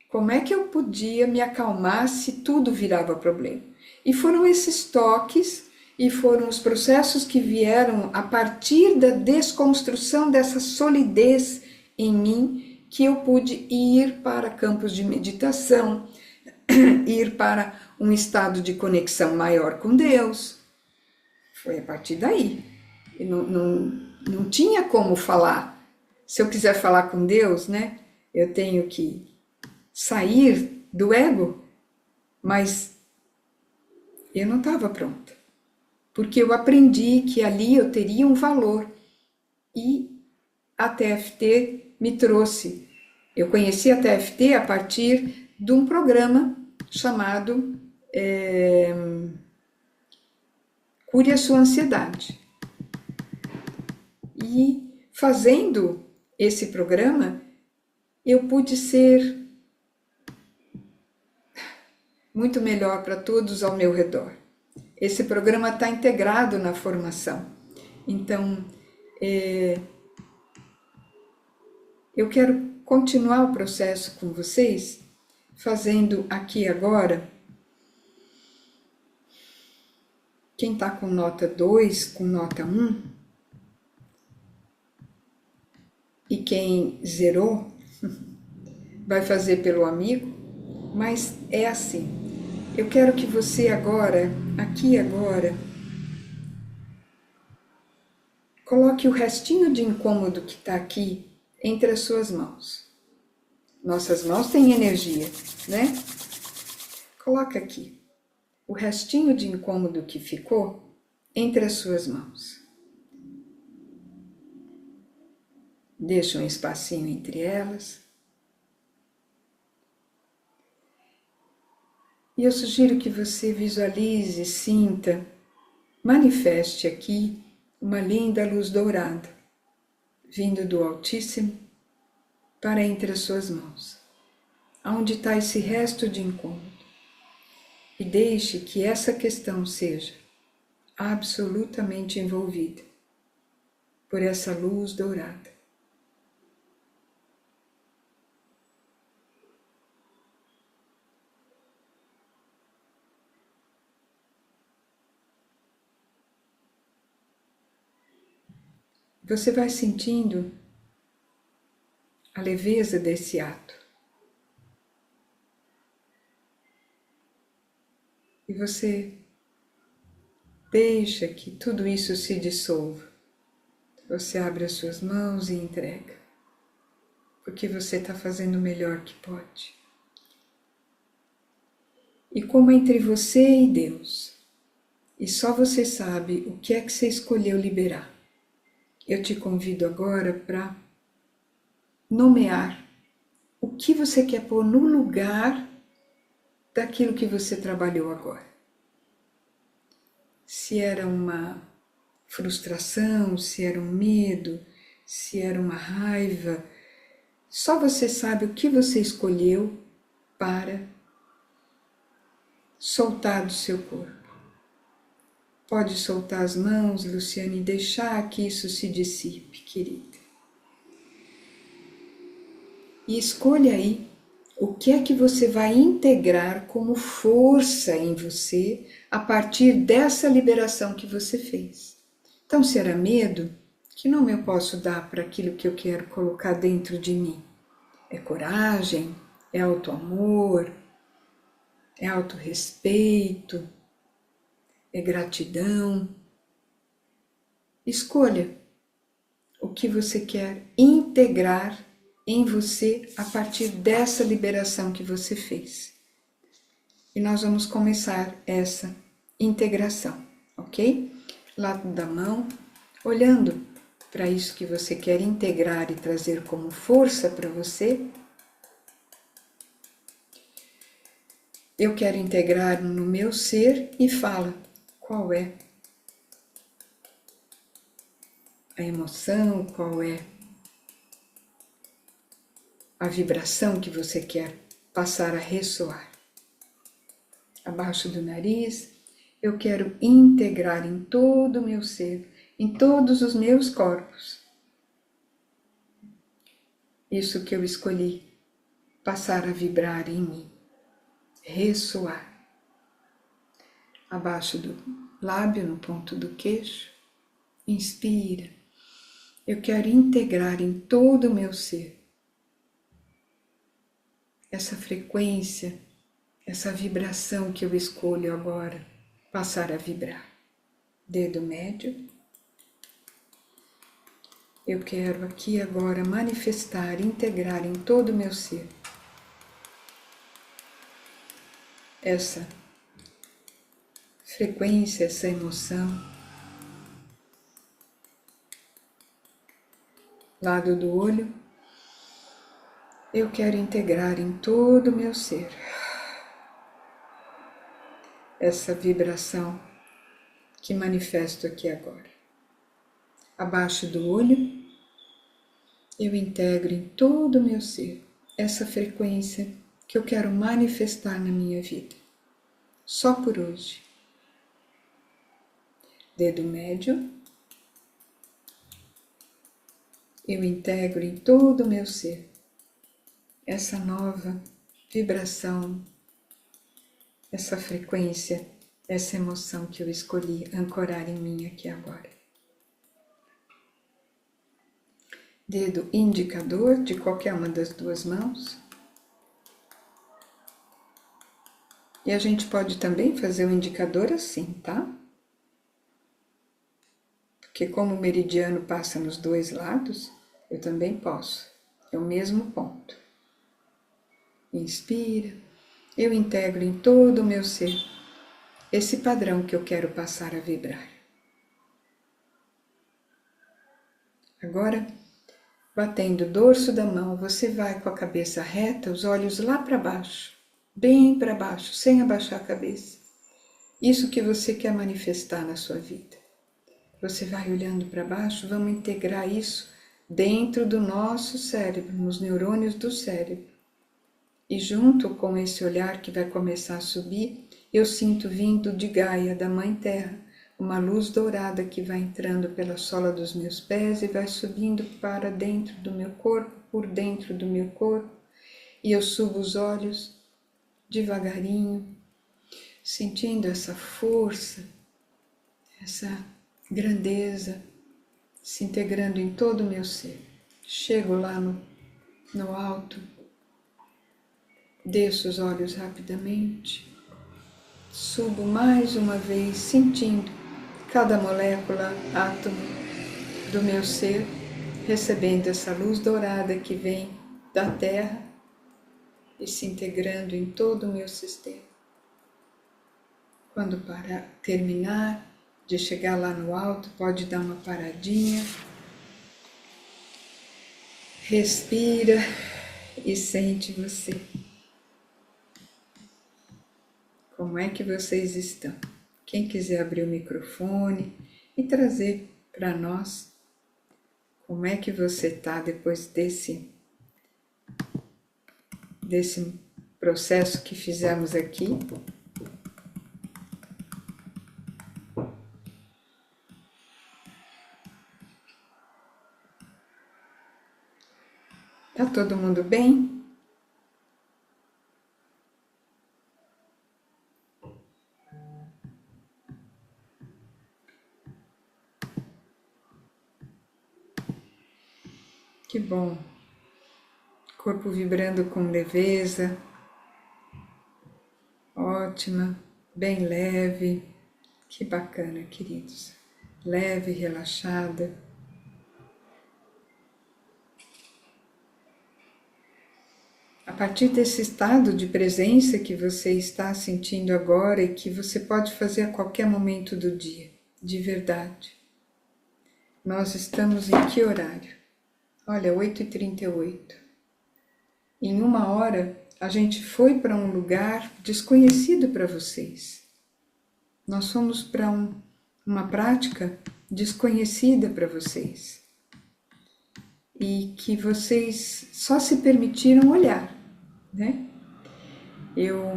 Como é que eu podia me acalmar se tudo virava problema? E foram esses toques e foram os processos que vieram a partir da desconstrução dessa solidez em mim que eu pude ir para campos de meditação, ir para um estado de conexão maior com Deus. Foi a partir daí. E não tinha como falar. Se eu quiser falar com Deus, né, eu tenho que sair do ego, mas eu não estava pronta. Porque eu aprendi que ali eu teria um valor. E a TFT me trouxe. Eu conheci a TFT a partir de um programa chamado Cure a Sua Ansiedade. E fazendo esse programa, eu pude ser muito melhor para todos ao meu redor. Esse programa está integrado na formação. Então, eu quero continuar o processo com vocês, fazendo aqui agora. Quem está com nota 2, com nota 1, e quem zerou, vai fazer pelo amigo, mas é assim. Eu quero que você agora, aqui agora, coloque o restinho de incômodo que está aqui entre as suas mãos. Nossas mãos têm energia, né? Coloca aqui o restinho de incômodo que ficou entre as suas mãos. Deixa um espacinho entre elas. E eu sugiro que você visualize, sinta, manifeste aqui uma linda luz dourada, vindo do Altíssimo para entre as suas mãos, aonde está esse resto de incômodo. E deixe que essa questão seja absolutamente envolvida por essa luz dourada. Você vai sentindo a leveza desse ato. E você deixa que tudo isso se dissolva. Você abre as suas mãos e entrega. Porque você está fazendo o melhor que pode. e como entre você e Deus. E só você sabe o que é que você escolheu liberar. Eu te convido agora para nomear o que você quer pôr no lugar daquilo que você trabalhou agora. Se era uma frustração, se era um medo, se era uma raiva, só você sabe o que você escolheu para soltar do seu corpo. Pode soltar as mãos, Luciane, e deixar que isso se dissipe, querida. E escolha aí o que é que você vai integrar como força em você a partir dessa liberação que você fez. Então, se era medo, que nome eu posso dar para aquilo que eu quero colocar dentro de mim? É coragem? É auto-amor? É autorrespeito? É gratidão? Escolha o que você quer integrar em você a partir dessa liberação que você fez. E nós vamos começar essa integração, ok? Lado da mão, olhando para isso que você quer integrar e trazer como força para você. Eu quero integrar no meu ser e fala qual é a emoção, qual é a vibração que você quer passar a ressoar. Abaixo do nariz, eu quero integrar em todo o meu ser, em todos os meus corpos, isso que eu escolhi passar a vibrar em mim, ressoar. Abaixo do lábio, no ponto do queixo, inspira. Eu quero integrar em todo o meu ser essa frequência, essa vibração que eu escolho agora passar a vibrar. Dedo médio. Eu quero aqui agora manifestar, integrar em todo o meu ser essa frequência, essa emoção. Lado do olho, eu quero integrar em todo o meu ser essa vibração que manifesto aqui agora. Abaixo do olho, eu integro em todo o meu ser essa frequência que eu quero manifestar na minha vida, só por hoje. Dedo médio, eu integro em todo o meu ser essa nova vibração, essa frequência, essa emoção que eu escolhi ancorar em mim aqui agora. Dedo indicador de qualquer uma das duas mãos. E a gente pode também fazer o indicador assim, tá? Porque como o meridiano passa nos dois lados, eu também posso. É o mesmo ponto. Inspira. Eu integro em todo o meu ser esse padrão que eu quero passar a vibrar. Agora, batendo o dorso da mão, você vai com a cabeça reta, os olhos lá para baixo, bem para baixo, sem abaixar a cabeça. Isso que você quer manifestar na sua vida. Você vai olhando para baixo, vamos integrar isso dentro do nosso cérebro, nos neurônios do cérebro. E junto com esse olhar que vai começar a subir, eu sinto vindo de Gaia, da Mãe Terra, uma luz dourada que vai entrando pela sola dos meus pés e vai subindo para dentro do meu corpo, por dentro do meu corpo. E eu subo os olhos devagarinho, sentindo essa força, essa grandeza se integrando em todo o meu ser. Chego lá no alto, desço os olhos rapidamente, subo mais uma vez, sentindo cada molécula, átomo do meu ser, recebendo essa luz dourada que vem da Terra e se integrando em todo o meu sistema. Quando terminar de chegar lá no alto, pode dar uma paradinha. Respira e sente você. Como é que vocês estão? Quem quiser abrir o microfone e trazer para nós como é que você está depois desse processo que fizemos aqui. Tá todo mundo bem? Que bom. Corpo vibrando com leveza. Ótima, bem leve. Que bacana, queridos. Leve, relaxada. A partir desse estado de presença que você está sentindo agora e que você pode fazer a qualquer momento do dia, de verdade. Nós estamos em que horário? Olha, 8h38. Em 1 hora, a gente foi para um lugar desconhecido para vocês. Nós fomos para uma prática desconhecida para vocês. E que vocês só se permitiram olhar, né? Eu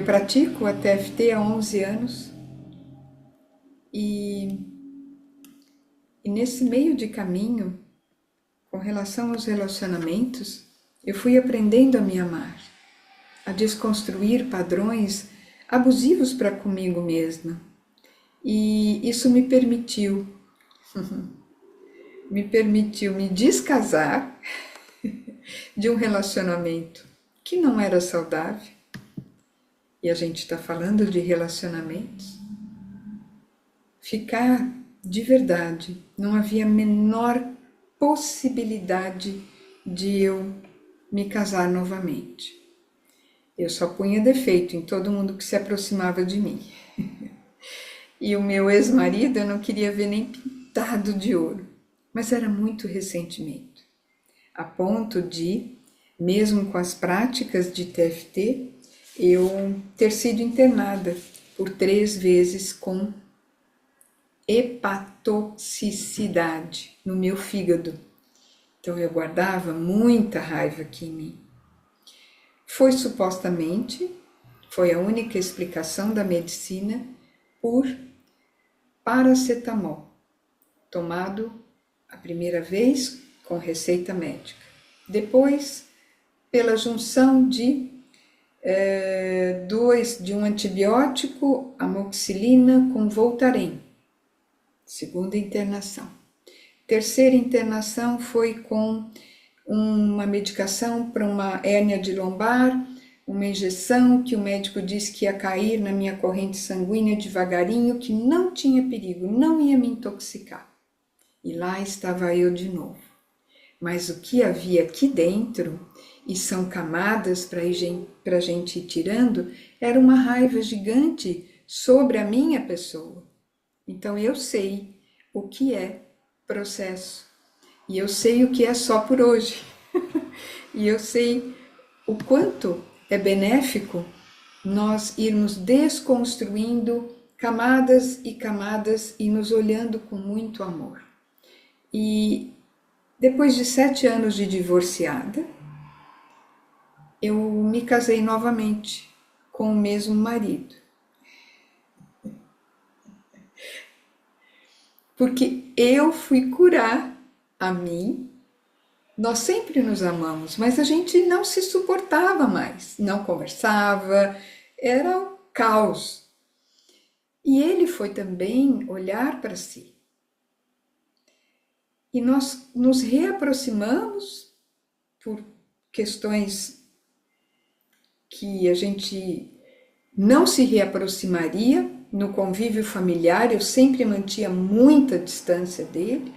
pratico a TFT há 11 anos e nesse meio de caminho, com relação aos relacionamentos, eu fui aprendendo a me amar, a desconstruir padrões abusivos para comigo mesma. E isso me permitiu me descasar de um relacionamento que não era saudável. E a gente está falando de relacionamentos. Ficar de verdade, não havia a menor possibilidade de eu me casar novamente. Eu só punha defeito em todo mundo que se aproximava de mim. E o meu ex-marido eu não queria ver nem pintado de ouro, mas era muito ressentimento, a ponto de, mesmo com as práticas de TFT, eu ter sido internada por 3 vezes com hepatotoxicidade no meu fígado. Então eu guardava muita raiva aqui em mim. Foi a única explicação da medicina por paracetamol, tomado a primeira vez com receita médica. Depois, pela junção de um antibiótico, amoxicilina com Voltaren. Segunda internação. Terceira internação foi com uma medicação para uma hérnia de lombar, uma injeção que o médico disse que ia cair na minha corrente sanguínea devagarinho, que não tinha perigo, não ia me intoxicar. E lá estava eu de novo. Mas o que havia aqui dentro, e são camadas para a gente ir tirando, era uma raiva gigante sobre a minha pessoa. Então eu sei o que é processo. E eu sei o que é só por hoje. E eu sei o quanto é benéfico nós irmos desconstruindo camadas e camadas e nos olhando com muito amor. E depois de 7 anos de divorciada, eu me casei novamente com o mesmo marido. Porque eu fui curar a mim. Nós sempre nos amamos, mas a gente não se suportava mais, não conversava, era um caos. E ele foi também olhar para si. E nós nos reaproximamos por questões que a gente não se reaproximaria no convívio familiar, eu sempre mantinha muita distância dele,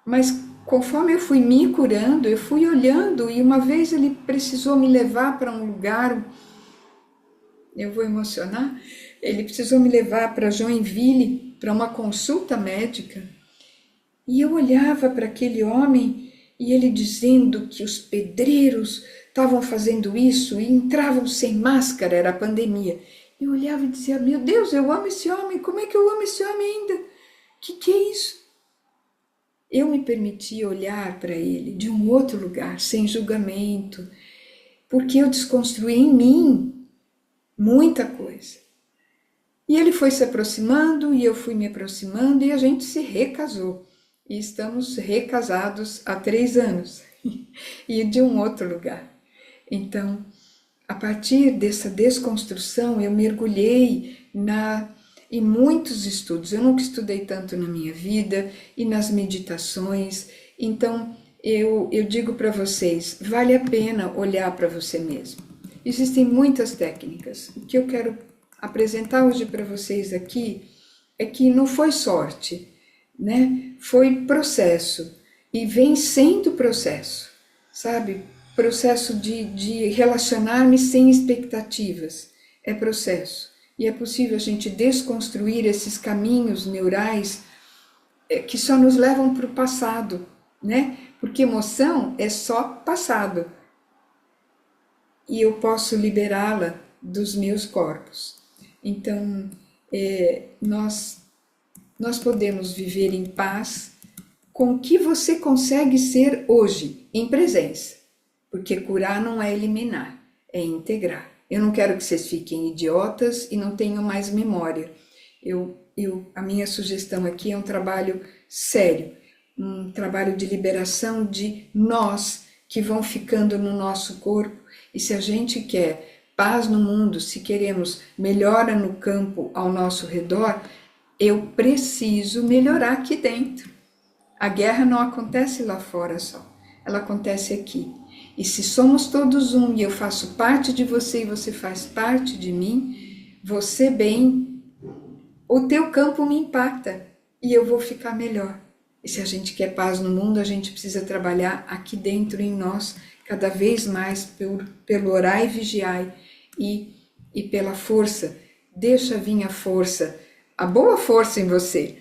mas conforme eu fui me curando, eu fui olhando e uma vez ele precisou me levar para um lugar eu vou emocionar. Ele precisou me levar para Joinville para uma consulta médica. E eu olhava para aquele homem e ele dizendo que os pedreiros estavam fazendo isso e entravam sem máscara, era a pandemia. Eu olhava e dizia, meu Deus, eu amo esse homem, como é que eu amo esse homem ainda? Que é isso? Eu me permiti olhar para ele de um outro lugar, sem julgamento, porque eu desconstruí em mim muita coisa. E ele foi se aproximando e eu fui me aproximando e a gente se recasou. E estamos recasados há 3 anos e de um outro lugar. Então, a partir dessa desconstrução, eu mergulhei em muitos estudos. Eu nunca estudei tanto na minha vida e nas meditações. Então, eu digo para vocês, vale a pena olhar para você mesmo. Existem muitas técnicas. O que eu quero apresentar hoje para vocês aqui é que não foi sorte, né? Foi processo e vem sendo processo, sabe? Processo de relacionar-me sem expectativas, é processo. E é possível a gente desconstruir esses caminhos neurais que só nos levam para o passado, né? Porque emoção é só passado. E eu posso liberá-la dos meus corpos. Então, nós podemos viver em paz com o que você consegue ser hoje, em presença. Porque curar não é eliminar, é integrar. Eu não quero que vocês fiquem idiotas e não tenham mais memória. A minha sugestão aqui é um trabalho sério, um trabalho de liberação de nós que vão ficando no nosso corpo. E se a gente quer paz no mundo, se queremos melhora no campo ao nosso redor, eu preciso melhorar aqui dentro. A guerra não acontece lá fora só, ela acontece aqui. E se somos todos um e eu faço parte de você e você faz parte de mim, você bem, o teu campo me impacta e eu vou ficar melhor. E se a gente quer paz no mundo, a gente precisa trabalhar aqui dentro em nós, cada vez mais pelo orar e vigiar e pela força. Deixa vir a força, a boa força em você,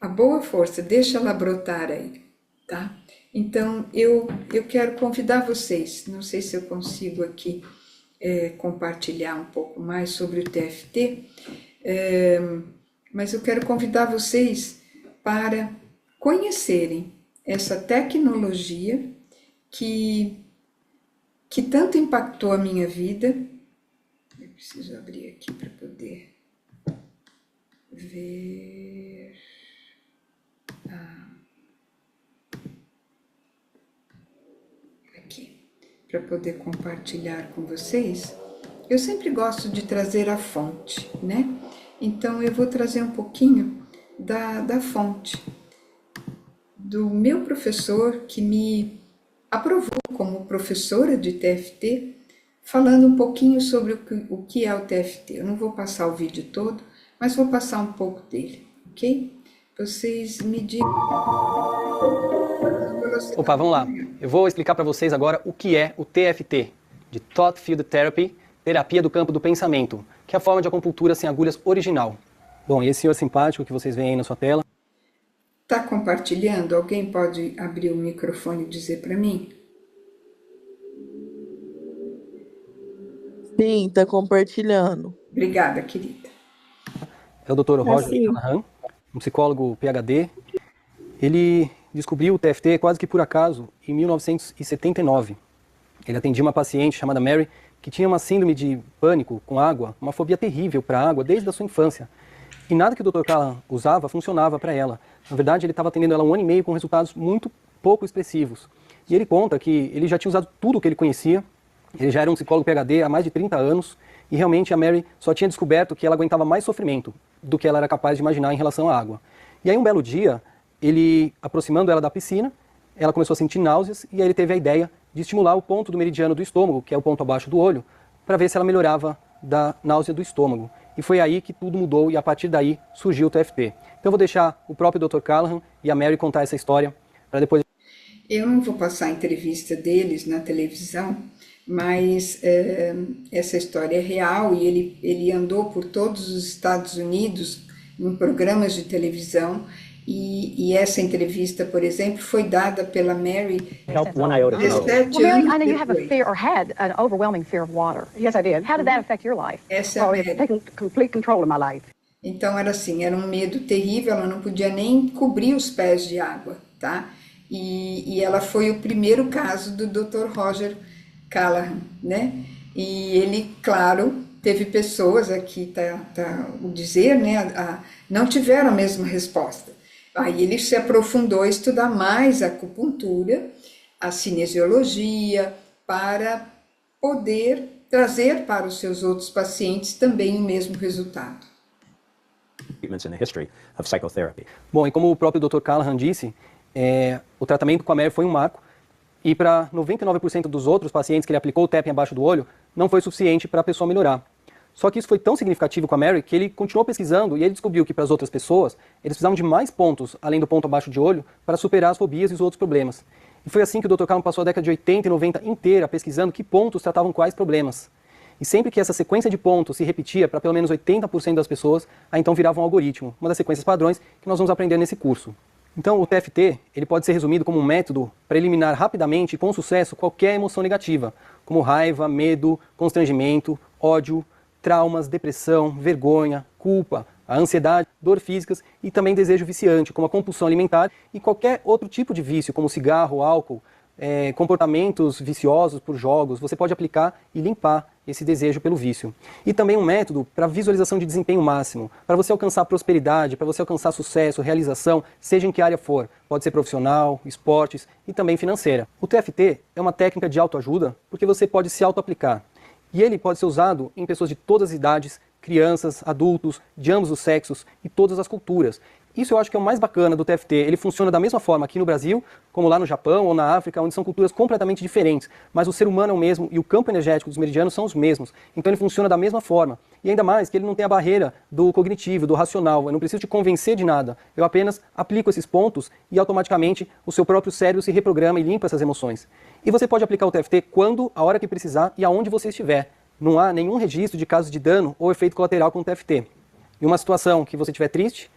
a boa força, deixa ela brotar aí, tá? Então, eu quero convidar vocês, não sei se eu consigo aqui compartilhar um pouco mais sobre o TFT, mas eu quero convidar vocês para conhecerem essa tecnologia que tanto impactou a minha vida. Eu preciso abrir aqui para poder ver. Aqui, para poder compartilhar com vocês. Eu sempre gosto de trazer a fonte, né? Então eu vou trazer um pouquinho da fonte do meu professor que me aprovou como professora de TFT, falando um pouquinho sobre o que é o TFT. Eu não vou passar o vídeo todo, mas vou passar um pouco dele, ok? Vocês me digam.
Opa, vamos lá. Eu vou explicar para vocês agora o que é o TFT, de Thought Field Therapy, terapia do campo do pensamento, que é a forma de acupuntura sem agulhas original. Bom, e esse senhor simpático que vocês veem aí na sua tela.
Está compartilhando? Alguém pode abrir o microfone e dizer para mim?
Sim, está compartilhando.
Obrigada, querida.
É o Dr. Roger Callahan, um psicólogo PhD. Ele descobriu o TFT quase que por acaso em 1979. Ele atendia uma paciente chamada Mary que tinha uma síndrome de pânico com água, uma fobia terrível para a água desde a sua infância. E nada que o Dr. Callahan usava funcionava para ela. Na verdade, ele estava atendendo ela 1 ano e meio com resultados muito pouco expressivos. E ele conta que ele já tinha usado tudo o que ele conhecia, ele já era um psicólogo PhD há mais de 30 anos, e realmente a Mary só tinha descoberto que ela aguentava mais sofrimento do que ela era capaz de imaginar em relação à água. E aí um belo dia, ele, aproximando ela da piscina, ela começou a sentir náuseas, e aí ele teve a ideia de estimular o ponto do meridiano do estômago, que é o ponto abaixo do olho, para ver se ela melhorava da náusea do estômago. E foi aí que tudo mudou, e a partir daí surgiu o TFT. Então eu vou deixar o próprio Dr. Callahan e a Mary contar essa história, para depois...
Eu não vou passar a entrevista deles na televisão, mas essa história é real e ele andou por todos os Estados Unidos em programas de televisão e essa entrevista, por exemplo, foi dada pela Mary 17
Mary,
anos
I know you have a
depois.
fear or had an overwhelming fear of water. Yes, I did. How did that affect your life?
Essa é a
Oh, it's
Mary.
taken complete control of my life.
Então era assim, era um medo terrível, ela não podia nem cobrir os pés de água, tá? E ela foi o primeiro caso do Dr. Roger Callahan, né? E ele, claro, teve pessoas, aqui tá o dizer, né? Não tiveram a mesma resposta. Aí ele se aprofundou a estudar mais a acupuntura, a cinesiologia, para poder trazer para os seus outros pacientes também o mesmo resultado.
Treatments in the history of psychotherapy.
Bom, e como o próprio Dr. Callahan disse, o tratamento com a Mary foi um marco e para 99% dos outros pacientes que ele aplicou o tapping abaixo do olho, não foi suficiente para a pessoa melhorar. Só que isso foi tão significativo com a Mary que ele continuou pesquisando e ele descobriu que para as outras pessoas, eles precisavam de mais pontos, além do ponto abaixo de olho, para superar as fobias e os outros problemas. E foi assim que o Dr. Callahan passou a década de 80 e 90 inteira pesquisando que pontos tratavam quais problemas. E sempre que essa sequência de pontos se repetia para pelo menos 80% das pessoas, aí então virava um algoritmo, uma das sequências padrões que nós vamos aprender nesse curso. Então o TFT ele pode ser resumido como um método para eliminar rapidamente e com sucesso qualquer emoção negativa, como raiva, medo, constrangimento, ódio, traumas, depressão, vergonha, culpa, a ansiedade, dor físicas e também desejo viciante, como a compulsão alimentar e qualquer outro tipo de vício, como cigarro, álcool, comportamentos viciosos por jogos, você pode aplicar e limpar esse desejo pelo vício. E também um método para visualização de desempenho máximo, para você alcançar prosperidade, para você alcançar sucesso, realização, seja em que área for. Pode ser profissional, esportes e também financeira. O TFT é uma técnica de autoajuda porque você pode se auto-aplicar. E ele pode ser usado em pessoas de todas as idades, crianças, adultos, de ambos os sexos e todas as culturas. Isso eu acho que é o mais bacana do TFT. Ele funciona da mesma forma aqui no Brasil, como lá no Japão ou na África, onde são culturas completamente diferentes. Mas o ser humano é o mesmo e o campo energético dos meridianos são os mesmos. Então ele funciona da mesma forma. E ainda mais que ele não tem a barreira do cognitivo, do racional. Eu não preciso te convencer de nada. Eu apenas aplico esses pontos e automaticamente o seu próprio cérebro se reprograma e limpa essas emoções. E você pode aplicar o TFT quando, a hora que precisar e aonde você estiver. Não há nenhum registro de casos de dano ou efeito colateral com o TFT. Em uma situação que você estiver triste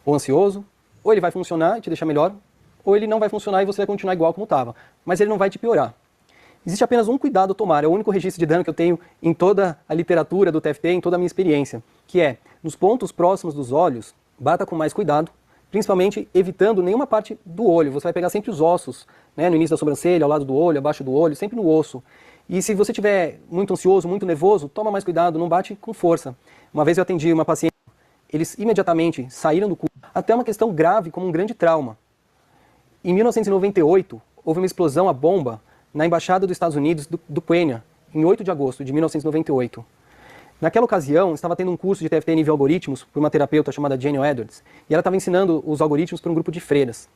ou ansioso, ou ele vai funcionar e te deixar melhor, ou ele não vai funcionar e você vai continuar igual como estava. Mas ele não vai te piorar. Existe apenas um cuidado a tomar, é o único registro de dano que eu tenho em toda a literatura do TFT, em toda a minha experiência, que é, nos pontos próximos dos olhos, bata com mais cuidado, principalmente evitando nenhuma parte do olho. Você vai pegar sempre os ossos, né, no início da sobrancelha, ao lado do olho, abaixo do olho, sempre no osso. E se você estiver muito ansioso, muito nervoso, toma mais cuidado, não bate com força. Uma vez eu atendi uma paciente, eles imediatamente saíram do curso, até uma questão grave como um grande trauma. Em 1998, houve uma explosão a bomba na Embaixada dos Estados Unidos do Quênia, em 8 de agosto de 1998. Naquela ocasião, estava tendo um curso de TFT nível algoritmos por uma terapeuta chamada Jenny Edwards, e ela estava ensinando os algoritmos para um grupo de freiras.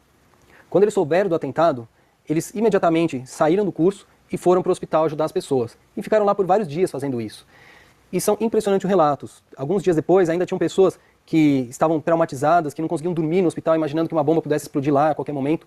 Quando eles souberam do atentado, eles imediatamente saíram do curso e foram para o hospital ajudar as pessoas. E ficaram lá por vários dias fazendo isso. E são impressionantes os relatos. Alguns dias depois, ainda tinham pessoas que estavam traumatizadas, que não conseguiam dormir no hospital, imaginando que uma bomba pudesse explodir lá a qualquer momento.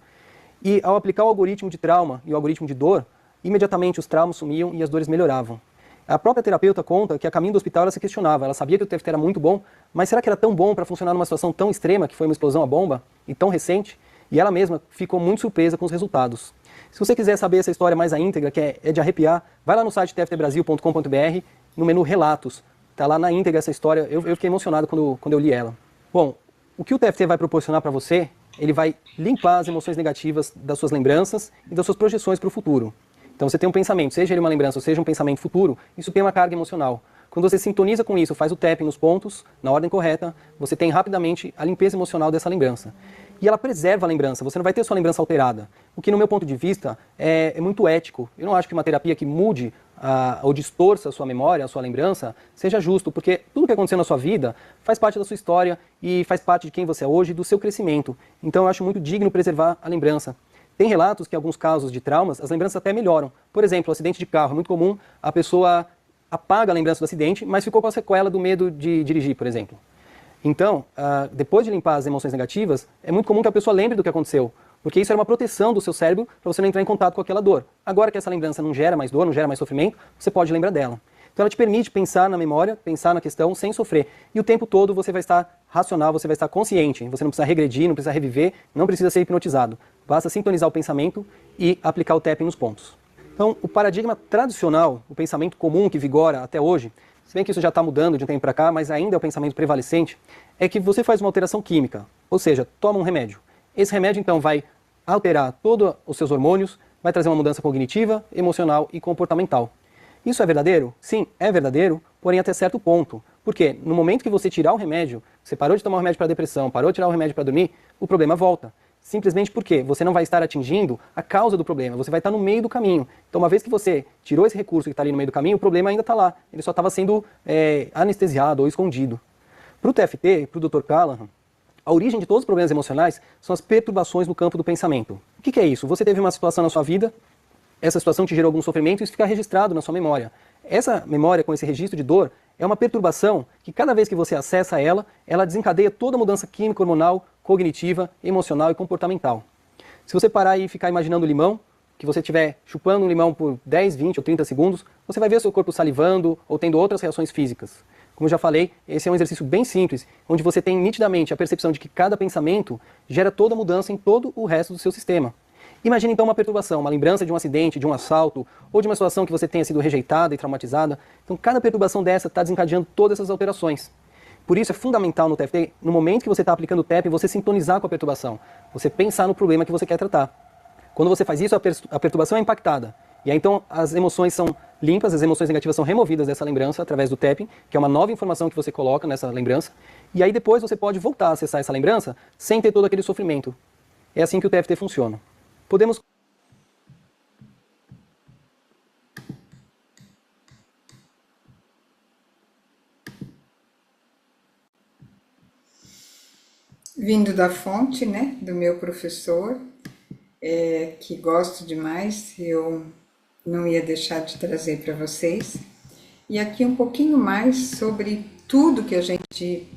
E ao aplicar o algoritmo de trauma e o algoritmo de dor, imediatamente os traumas sumiam e as dores melhoravam. A própria terapeuta conta que a caminho do hospital ela se questionava. Ela sabia que o TFT era muito bom, mas será que era tão bom para funcionar numa situação tão extrema, que foi uma explosão a bomba, e tão recente? E ela mesma ficou muito surpresa com os resultados. Se você quiser saber essa história mais à íntegra, que é de arrepiar, vai lá no site tftbrasil.com.br, no menu Relatos. Está lá na íntegra essa história. Eu fiquei emocionado quando eu li ela. Bom, o que o TFT vai proporcionar para você, ele vai limpar as emoções negativas das suas lembranças e das suas projeções para o futuro. Então você tem um pensamento, seja ele uma lembrança ou seja um pensamento futuro, isso tem uma carga emocional. Quando você sintoniza com isso, faz o tapping nos pontos, na ordem correta, você tem rapidamente a limpeza emocional dessa lembrança. E ela preserva a lembrança, você não vai ter sua lembrança alterada. O que, no meu ponto de vista, é muito ético. Eu não acho que uma terapia que mude ou distorça a sua memória, a sua lembrança, seja justo, porque tudo que aconteceu na sua vida faz parte da sua história e faz parte de quem você é hoje e do seu crescimento. Então eu acho muito digno preservar a lembrança. Tem relatos que em alguns casos de traumas, as lembranças até melhoram. Por exemplo, acidente de carro, é muito comum, a pessoa apaga a lembrança do acidente, mas ficou com a sequela do medo de dirigir, por exemplo. Então, depois de limpar as emoções negativas, é muito comum que a pessoa lembre do que aconteceu. Porque isso era uma proteção do seu cérebro para você não entrar em contato com aquela dor. Agora que essa lembrança não gera mais dor, não gera mais sofrimento, você pode lembrar dela. Então ela te permite pensar na memória, pensar na questão sem sofrer. E o tempo todo você vai estar racional, você vai estar consciente. Você não precisa regredir, não precisa reviver, não precisa ser hipnotizado. Basta sintonizar o pensamento e aplicar o tapping nos pontos. Então o paradigma tradicional, o pensamento comum que vigora até hoje, se bem que isso já está mudando de um tempo para cá, mas ainda é o pensamento prevalecente, é que você faz uma alteração química, ou seja, toma um remédio. Esse remédio então vai alterar todos os seus hormônios, vai trazer uma mudança cognitiva, emocional e comportamental. Isso é verdadeiro? Sim, é verdadeiro, porém até certo ponto. Porque no momento que você tirar o remédio, você parou de tomar o remédio para depressão, parou de tirar o remédio para dormir, o problema volta. Simplesmente porque você não vai estar atingindo a causa do problema, você vai estar no meio do caminho. Então uma vez que você tirou esse recurso que está ali no meio do caminho, o problema ainda está lá. Ele só estava sendo anestesiado ou escondido. Para o TFT, para o Dr. Callahan, a origem de todos os problemas emocionais são as perturbações no campo do pensamento. O que é isso? Você teve uma situação na sua vida, essa situação te gerou algum sofrimento e isso fica registrado na sua memória. Essa memória com esse registro de dor é uma perturbação que cada vez que você acessa ela, ela desencadeia toda a mudança química, hormonal, cognitiva, emocional e comportamental. Se você parar e ficar imaginando o limão, que você estiver chupando um limão por 10, 20 ou 30 segundos, você vai ver seu corpo salivando ou tendo outras reações físicas. Como eu já falei, esse é um exercício bem simples, onde você tem nitidamente a percepção de que cada pensamento gera toda a mudança em todo o resto do seu sistema. Imagine então uma perturbação, uma lembrança de um acidente, de um assalto, ou de uma situação que você tenha sido rejeitada e traumatizada. Então cada perturbação dessa está desencadeando todas essas alterações. Por isso é fundamental no TFT, no momento que você está aplicando o tapping, você sintonizar com a perturbação, você pensar no problema que você quer tratar. Quando você faz isso, a perturbação é impactada. E aí então as emoções são limpas, as emoções negativas são removidas dessa lembrança através do tapping, que é uma nova informação que você coloca nessa lembrança. E aí depois você pode voltar a acessar essa lembrança sem ter todo aquele sofrimento. É assim que o TFT funciona. Podemos...
Vindo da fonte, né, do meu professor, que gosto demais, eu não ia deixar de trazer para vocês. E aqui um pouquinho mais sobre tudo que a gente,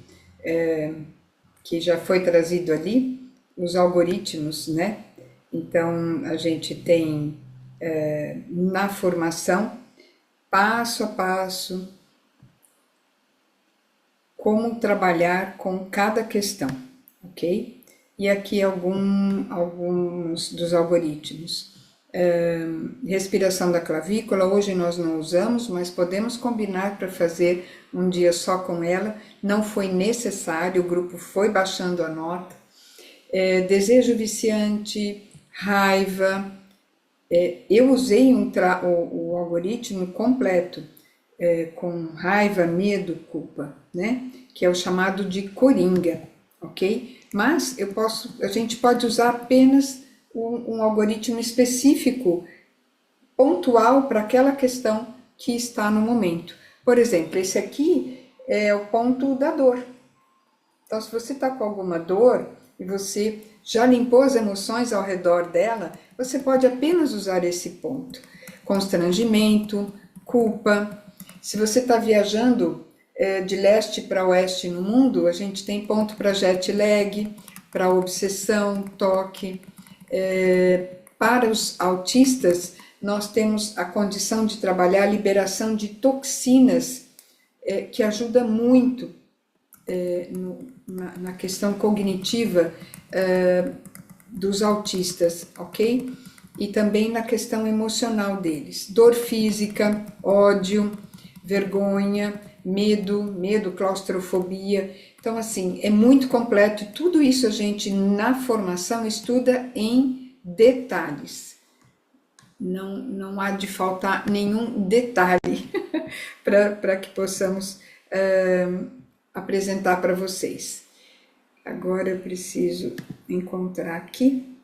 que já foi trazido ali, os algoritmos, né? Então, a gente tem na formação, passo a passo, como trabalhar com cada questão, ok? E aqui alguns dos algoritmos. Respiração da clavícula, hoje nós não usamos, mas podemos combinar para fazer um dia só com ela. Não foi necessário, o grupo foi baixando a nota. Desejo viciante, raiva. Eu usei o algoritmo completo, com raiva, medo, culpa, né? Que é o chamado de coringa, ok? Mas a gente pode usar apenas um algoritmo específico, pontual para aquela questão que está no momento. Por exemplo, esse aqui é o ponto da dor. Então, se você está com alguma dor e você já limpou as emoções ao redor dela, você pode apenas usar esse ponto. Constrangimento, culpa. Se você está viajando de leste para oeste no mundo, a gente tem ponto para jet lag, para obsessão, toque. Para os autistas, nós temos a condição de trabalhar a liberação de toxinas, que ajuda muito na questão cognitiva dos autistas, ok? E também na questão emocional deles. Dor física, ódio, vergonha, medo, claustrofobia. Então, assim, é muito completo. Tudo isso a gente, na formação, estuda em detalhes. Não há de faltar nenhum detalhe para que possamos apresentar para vocês. Agora eu preciso encontrar aqui.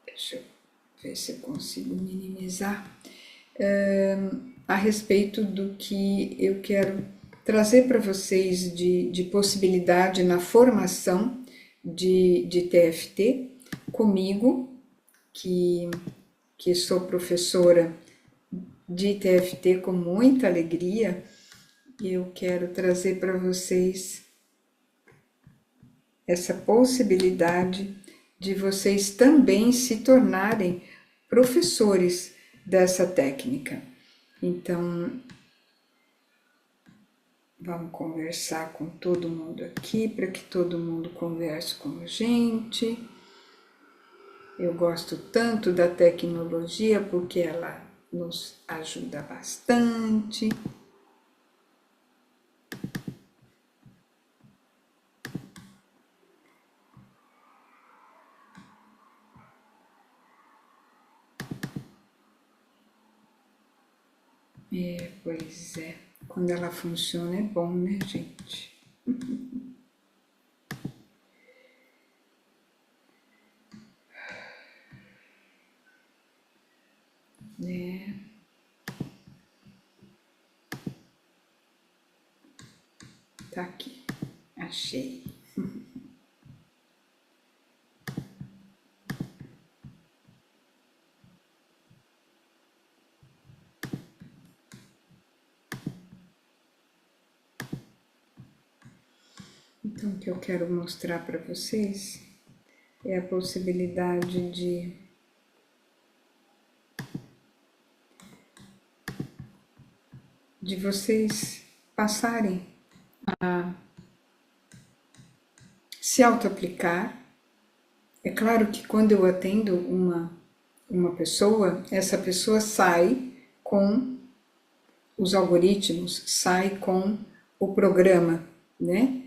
Deixa eu ver se eu consigo minimizar. A respeito do que eu quero trazer para vocês de possibilidade na formação de TFT, comigo, que sou professora de TFT com muita alegria, e eu quero trazer para vocês essa possibilidade de vocês também se tornarem professores dessa técnica. Então, vamos conversar com todo mundo aqui, para que todo mundo converse com a gente. Eu gosto tanto da tecnologia porque ela nos ajuda bastante. Pois é. Quando ela funciona é bom, né, gente? Tá aqui. Achei. Então, o que eu quero mostrar para vocês é a possibilidade de vocês passarem a se auto-aplicar. É claro que quando eu atendo uma pessoa, essa pessoa sai com os algoritmos, sai com o programa, né?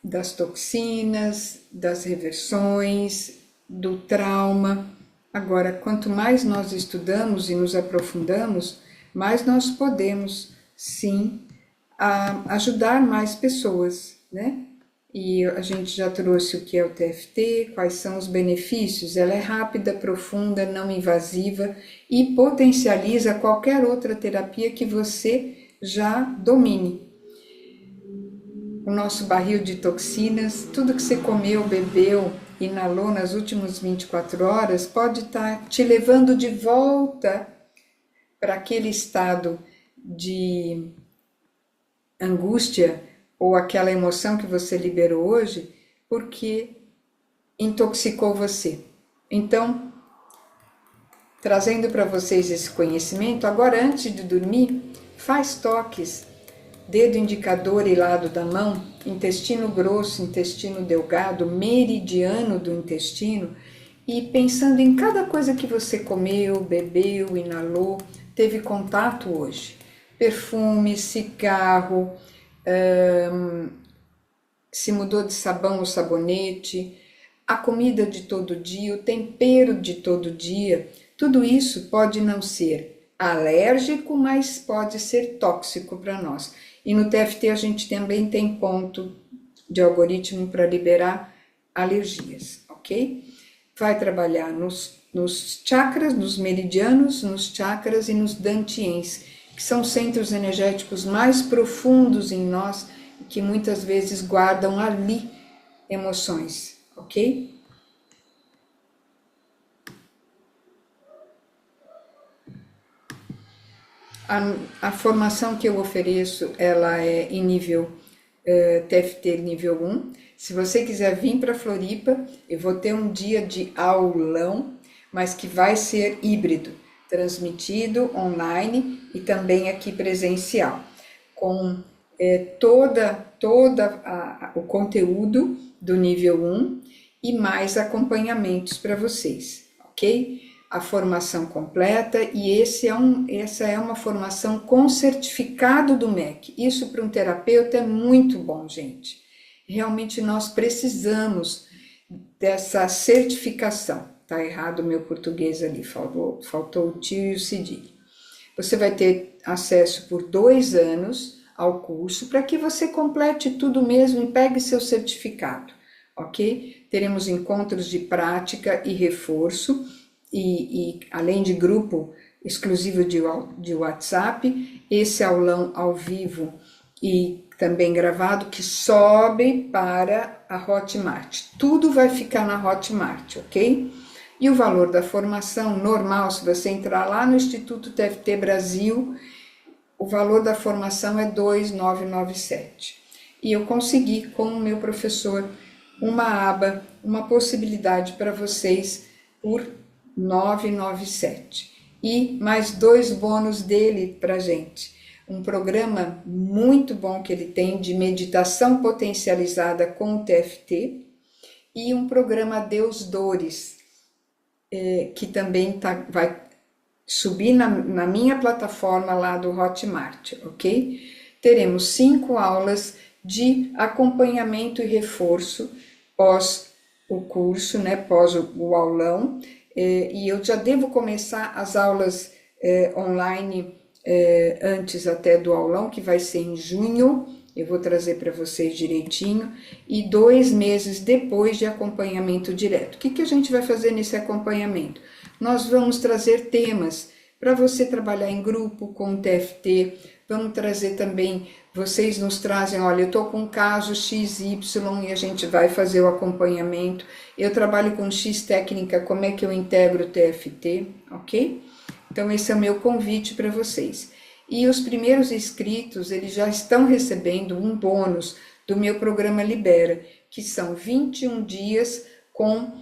Das toxinas, das reversões, do trauma. Agora, quanto mais nós estudamos e nos aprofundamos, mais nós podemos, sim, ajudar mais pessoas, né? E a gente já trouxe o que é o TFT, quais são os benefícios. Ela é rápida, profunda, não invasiva e potencializa qualquer outra terapia que você já domine. O nosso barril de toxinas, tudo que você comeu, bebeu, inalou nas últimas 24 horas, pode estar te levando de volta para aquele estado de angústia ou aquela emoção que você liberou hoje, porque intoxicou você. Então, trazendo para vocês esse conhecimento, agora antes de dormir, faz toques, dedo indicador e lado da mão, intestino grosso, intestino delgado, meridiano do intestino, e pensando em cada coisa que você comeu, bebeu, inalou, teve contato hoje. Perfume, cigarro, se mudou de sabão ou sabonete, a comida de todo dia, o tempero de todo dia, tudo isso pode não ser alérgico, mas pode ser tóxico para nós. E no TFT a gente também tem ponto de algoritmo para liberar alergias, ok? Vai trabalhar nos chakras, nos meridianos, nos chakras e nos dantiens, que são centros energéticos mais profundos em nós, que muitas vezes guardam ali emoções, ok? A formação que eu ofereço, ela é em nível TFT nível 1. Se você quiser vir para Floripa, eu vou ter um dia de aulão, mas que vai ser híbrido, transmitido online e também aqui presencial, com o conteúdo do nível 1 e mais acompanhamentos para vocês, ok? A formação completa e essa é uma formação com certificado do MEC. Isso para um terapeuta é muito bom, gente. Realmente nós precisamos dessa certificação. Tá errado o meu português ali, faltou o tio e o cedilho. Você vai ter acesso por 2 anos ao curso para que você complete tudo mesmo e pegue seu certificado, ok? Teremos encontros de prática e reforço e além de grupo exclusivo de WhatsApp, esse aulão ao vivo e também gravado que sobe para a Hotmart. Tudo vai ficar na Hotmart, ok? E o valor da formação normal, se você entrar lá no Instituto TFT Brasil, o valor da formação é 2.997. E eu consegui, com o meu professor, uma aba, uma possibilidade para vocês por 997. E mais 2 bônus dele para gente. Um programa muito bom que ele tem de meditação potencializada com o TFT e um programa Deus Dores, que também vai subir na minha plataforma lá do Hotmart, ok? Teremos 5 aulas de acompanhamento e reforço pós o curso, né, pós o aulão, e eu já devo começar as aulas online antes até do aulão, que vai ser em junho, eu vou trazer para vocês direitinho, e 2 meses depois de acompanhamento direto. O que a gente vai fazer nesse acompanhamento? Nós vamos trazer temas para você trabalhar em grupo com o TFT, vamos trazer também, vocês nos trazem, olha, eu estou com um caso XY e a gente vai fazer o acompanhamento, eu trabalho com X técnica, como é que eu integro o TFT, ok? Então esse é o meu convite para vocês. E os primeiros inscritos, eles já estão recebendo um bônus do meu programa Libera, que são 21 dias com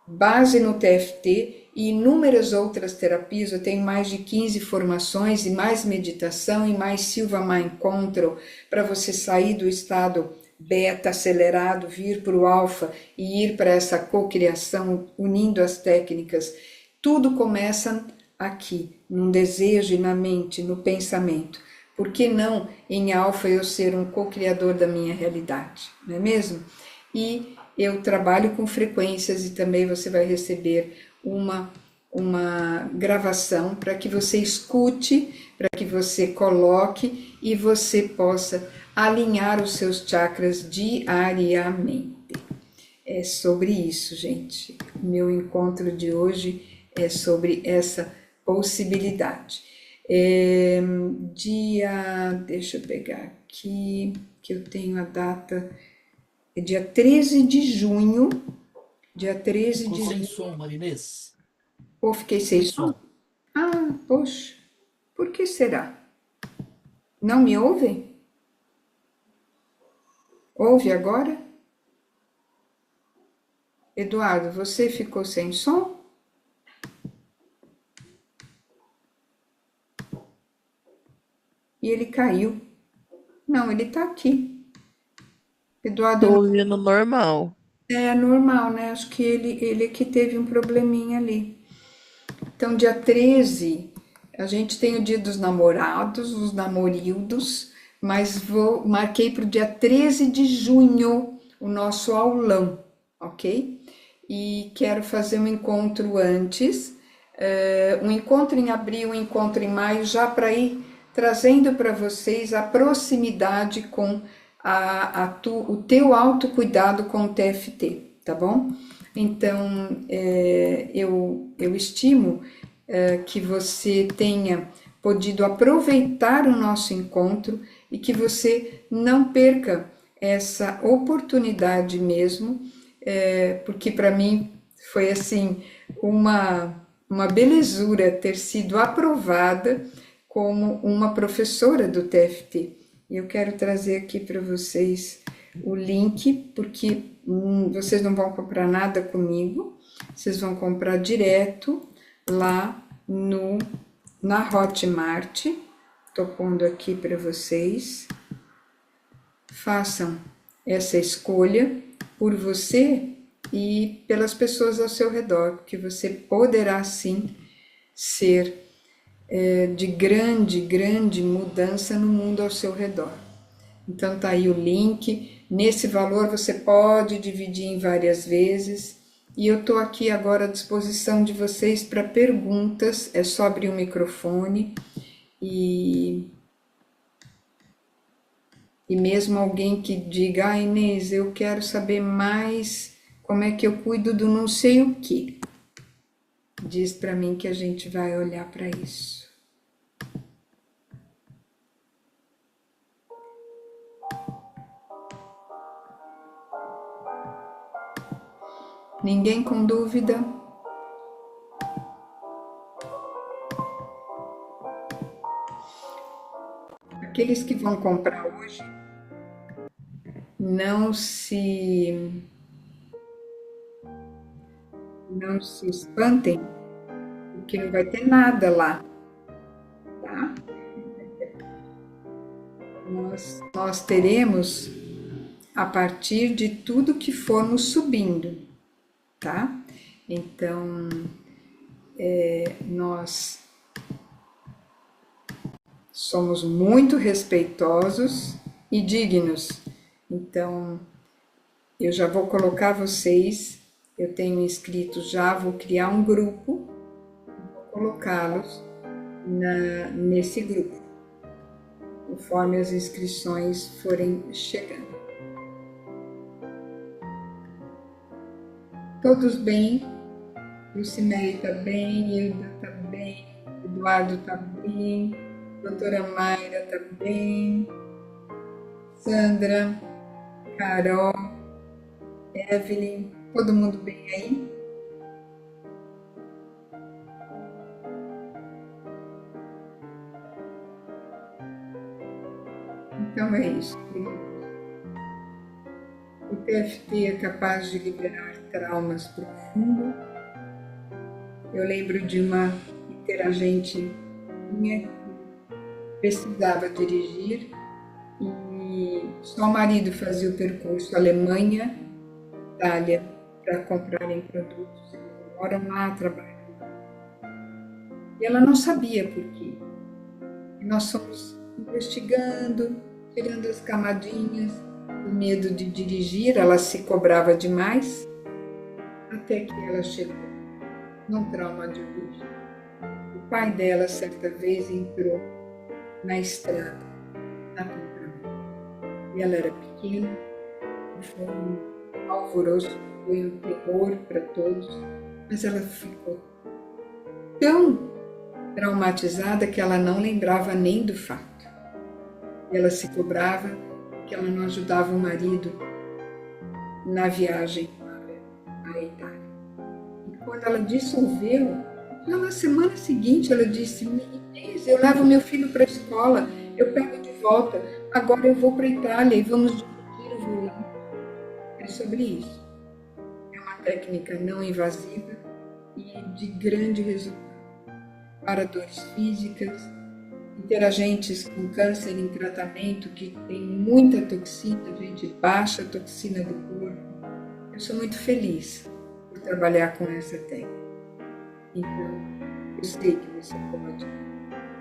base no TFT e inúmeras outras terapias. Eu tenho mais de 15 formações e mais meditação e mais Silva Mind Control para você sair do estado beta acelerado, vir para o alfa e ir para essa cocriação, unindo as técnicas. Tudo começa aqui, num desejo e na mente, no pensamento. Por que não em alfa eu ser um co-criador da minha realidade, não é mesmo? E eu trabalho com frequências e também você vai receber uma gravação para que você escute, para que você coloque e você possa alinhar os seus chakras diariamente. É sobre isso, gente. O meu encontro de hoje é sobre essa possibilidade. Deixa eu pegar aqui, que eu tenho a data, é dia 13 de junho, dia 13 de junho.
Sem som, Marinês.
Ou fiquei sem som? Ah, poxa, por que será? Não me ouvem? Ouve agora? Eduardo, você ficou sem som? E ele caiu. Não, ele tá aqui. Eduardo.
Tô ouvindo normal.
É normal, né? Acho que ele que teve um probleminha ali. Então, dia 13, a gente tem o dia dos namorados, os namorildos, mas marquei para o dia 13 de junho o nosso aulão, ok? E quero fazer um encontro antes, um encontro em abril, um encontro em maio, já para ir trazendo para vocês a proximidade com o teu autocuidado com o TFT, tá bom? Então, eu estimo que você tenha podido aproveitar o nosso encontro e que você não perca essa oportunidade mesmo, porque para mim foi assim uma belezura ter sido aprovada como uma professora do TFT. E eu quero trazer aqui para vocês o link, porque vocês não vão comprar nada comigo, vocês vão comprar direto lá na Hotmart. Estou pondo aqui para vocês. Façam essa escolha por você e pelas pessoas ao seu redor, porque você poderá sim ser de grande mudança no mundo ao seu redor. Então tá aí o link, nesse valor você pode dividir em várias vezes, e eu tô aqui agora à disposição de vocês para perguntas, é só abrir o microfone, e mesmo alguém que diga, Inês, eu quero saber mais como é que eu cuido do não sei o que, diz para mim que a gente vai olhar para isso. Ninguém com dúvida? Aqueles que vão comprar hoje, não se espantem, porque não vai ter nada lá, tá? Nós teremos a partir de tudo que formos subindo, tá? Então, nós somos muito respeitosos e dignos. Então, eu já vou colocar vocês, eu tenho inscritos já, vou criar um grupo, vou colocá-los nesse grupo, conforme as inscrições forem chegando. Todos bem? Lucimere está bem, Hilda está bem, Eduardo está bem, doutora Mayra está bem, Sandra, Carol, Evelyn, todo mundo bem aí? Então é isso. O TFT é capaz de liberar traumas profundos. Eu lembro de uma interagente minha que precisava dirigir e só o marido fazia o percurso Alemanha, Itália, para comprarem produtos. Eles moram lá, trabalham. E ela não sabia por quê. E nós fomos investigando, tirando as camadinhas, o medo de dirigir, ela se cobrava demais, até que ela chegou num trauma de origem. O pai dela, certa vez, entrou na estrada, na contramão. E ela era pequena, e foi um alvoroço, foi um terror para todos, mas ela ficou tão traumatizada que ela não lembrava nem do fato. E ela se cobrava que ela não ajudava o marido na viagem para a Itália. E quando ela dissolveu, já na semana seguinte ela disse: Inês, eu levo meu filho para a escola, eu pego de volta, agora eu vou para a Itália e vamos dividir o volante. É sobre isso. É uma técnica não invasiva e de grande resultado para dores físicas, interagentes com câncer em tratamento que tem muita toxina, a gente baixa a toxina do corpo. Eu sou muito feliz por trabalhar com essa técnica. Então, eu sei que você pode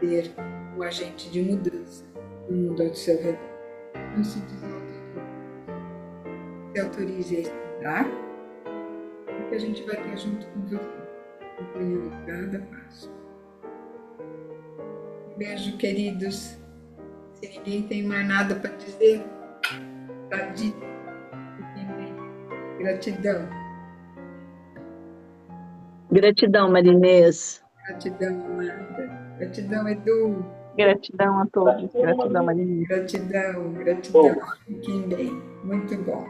ser um agente de mudança no mundo ao seu redor. Não se desautorize. Se autorize a estudar, porque a gente vai estar junto com você, acompanhando cada passo. Beijo, queridos. Se ninguém tem mais nada para dizer, tá dito. Gratidão.
Gratidão, Marinês.
Gratidão, Amanda. Gratidão, Edu.
Gratidão a todos. Gratidão, Marinês.
Gratidão, gratidão. Fiquem bem. Muito bom.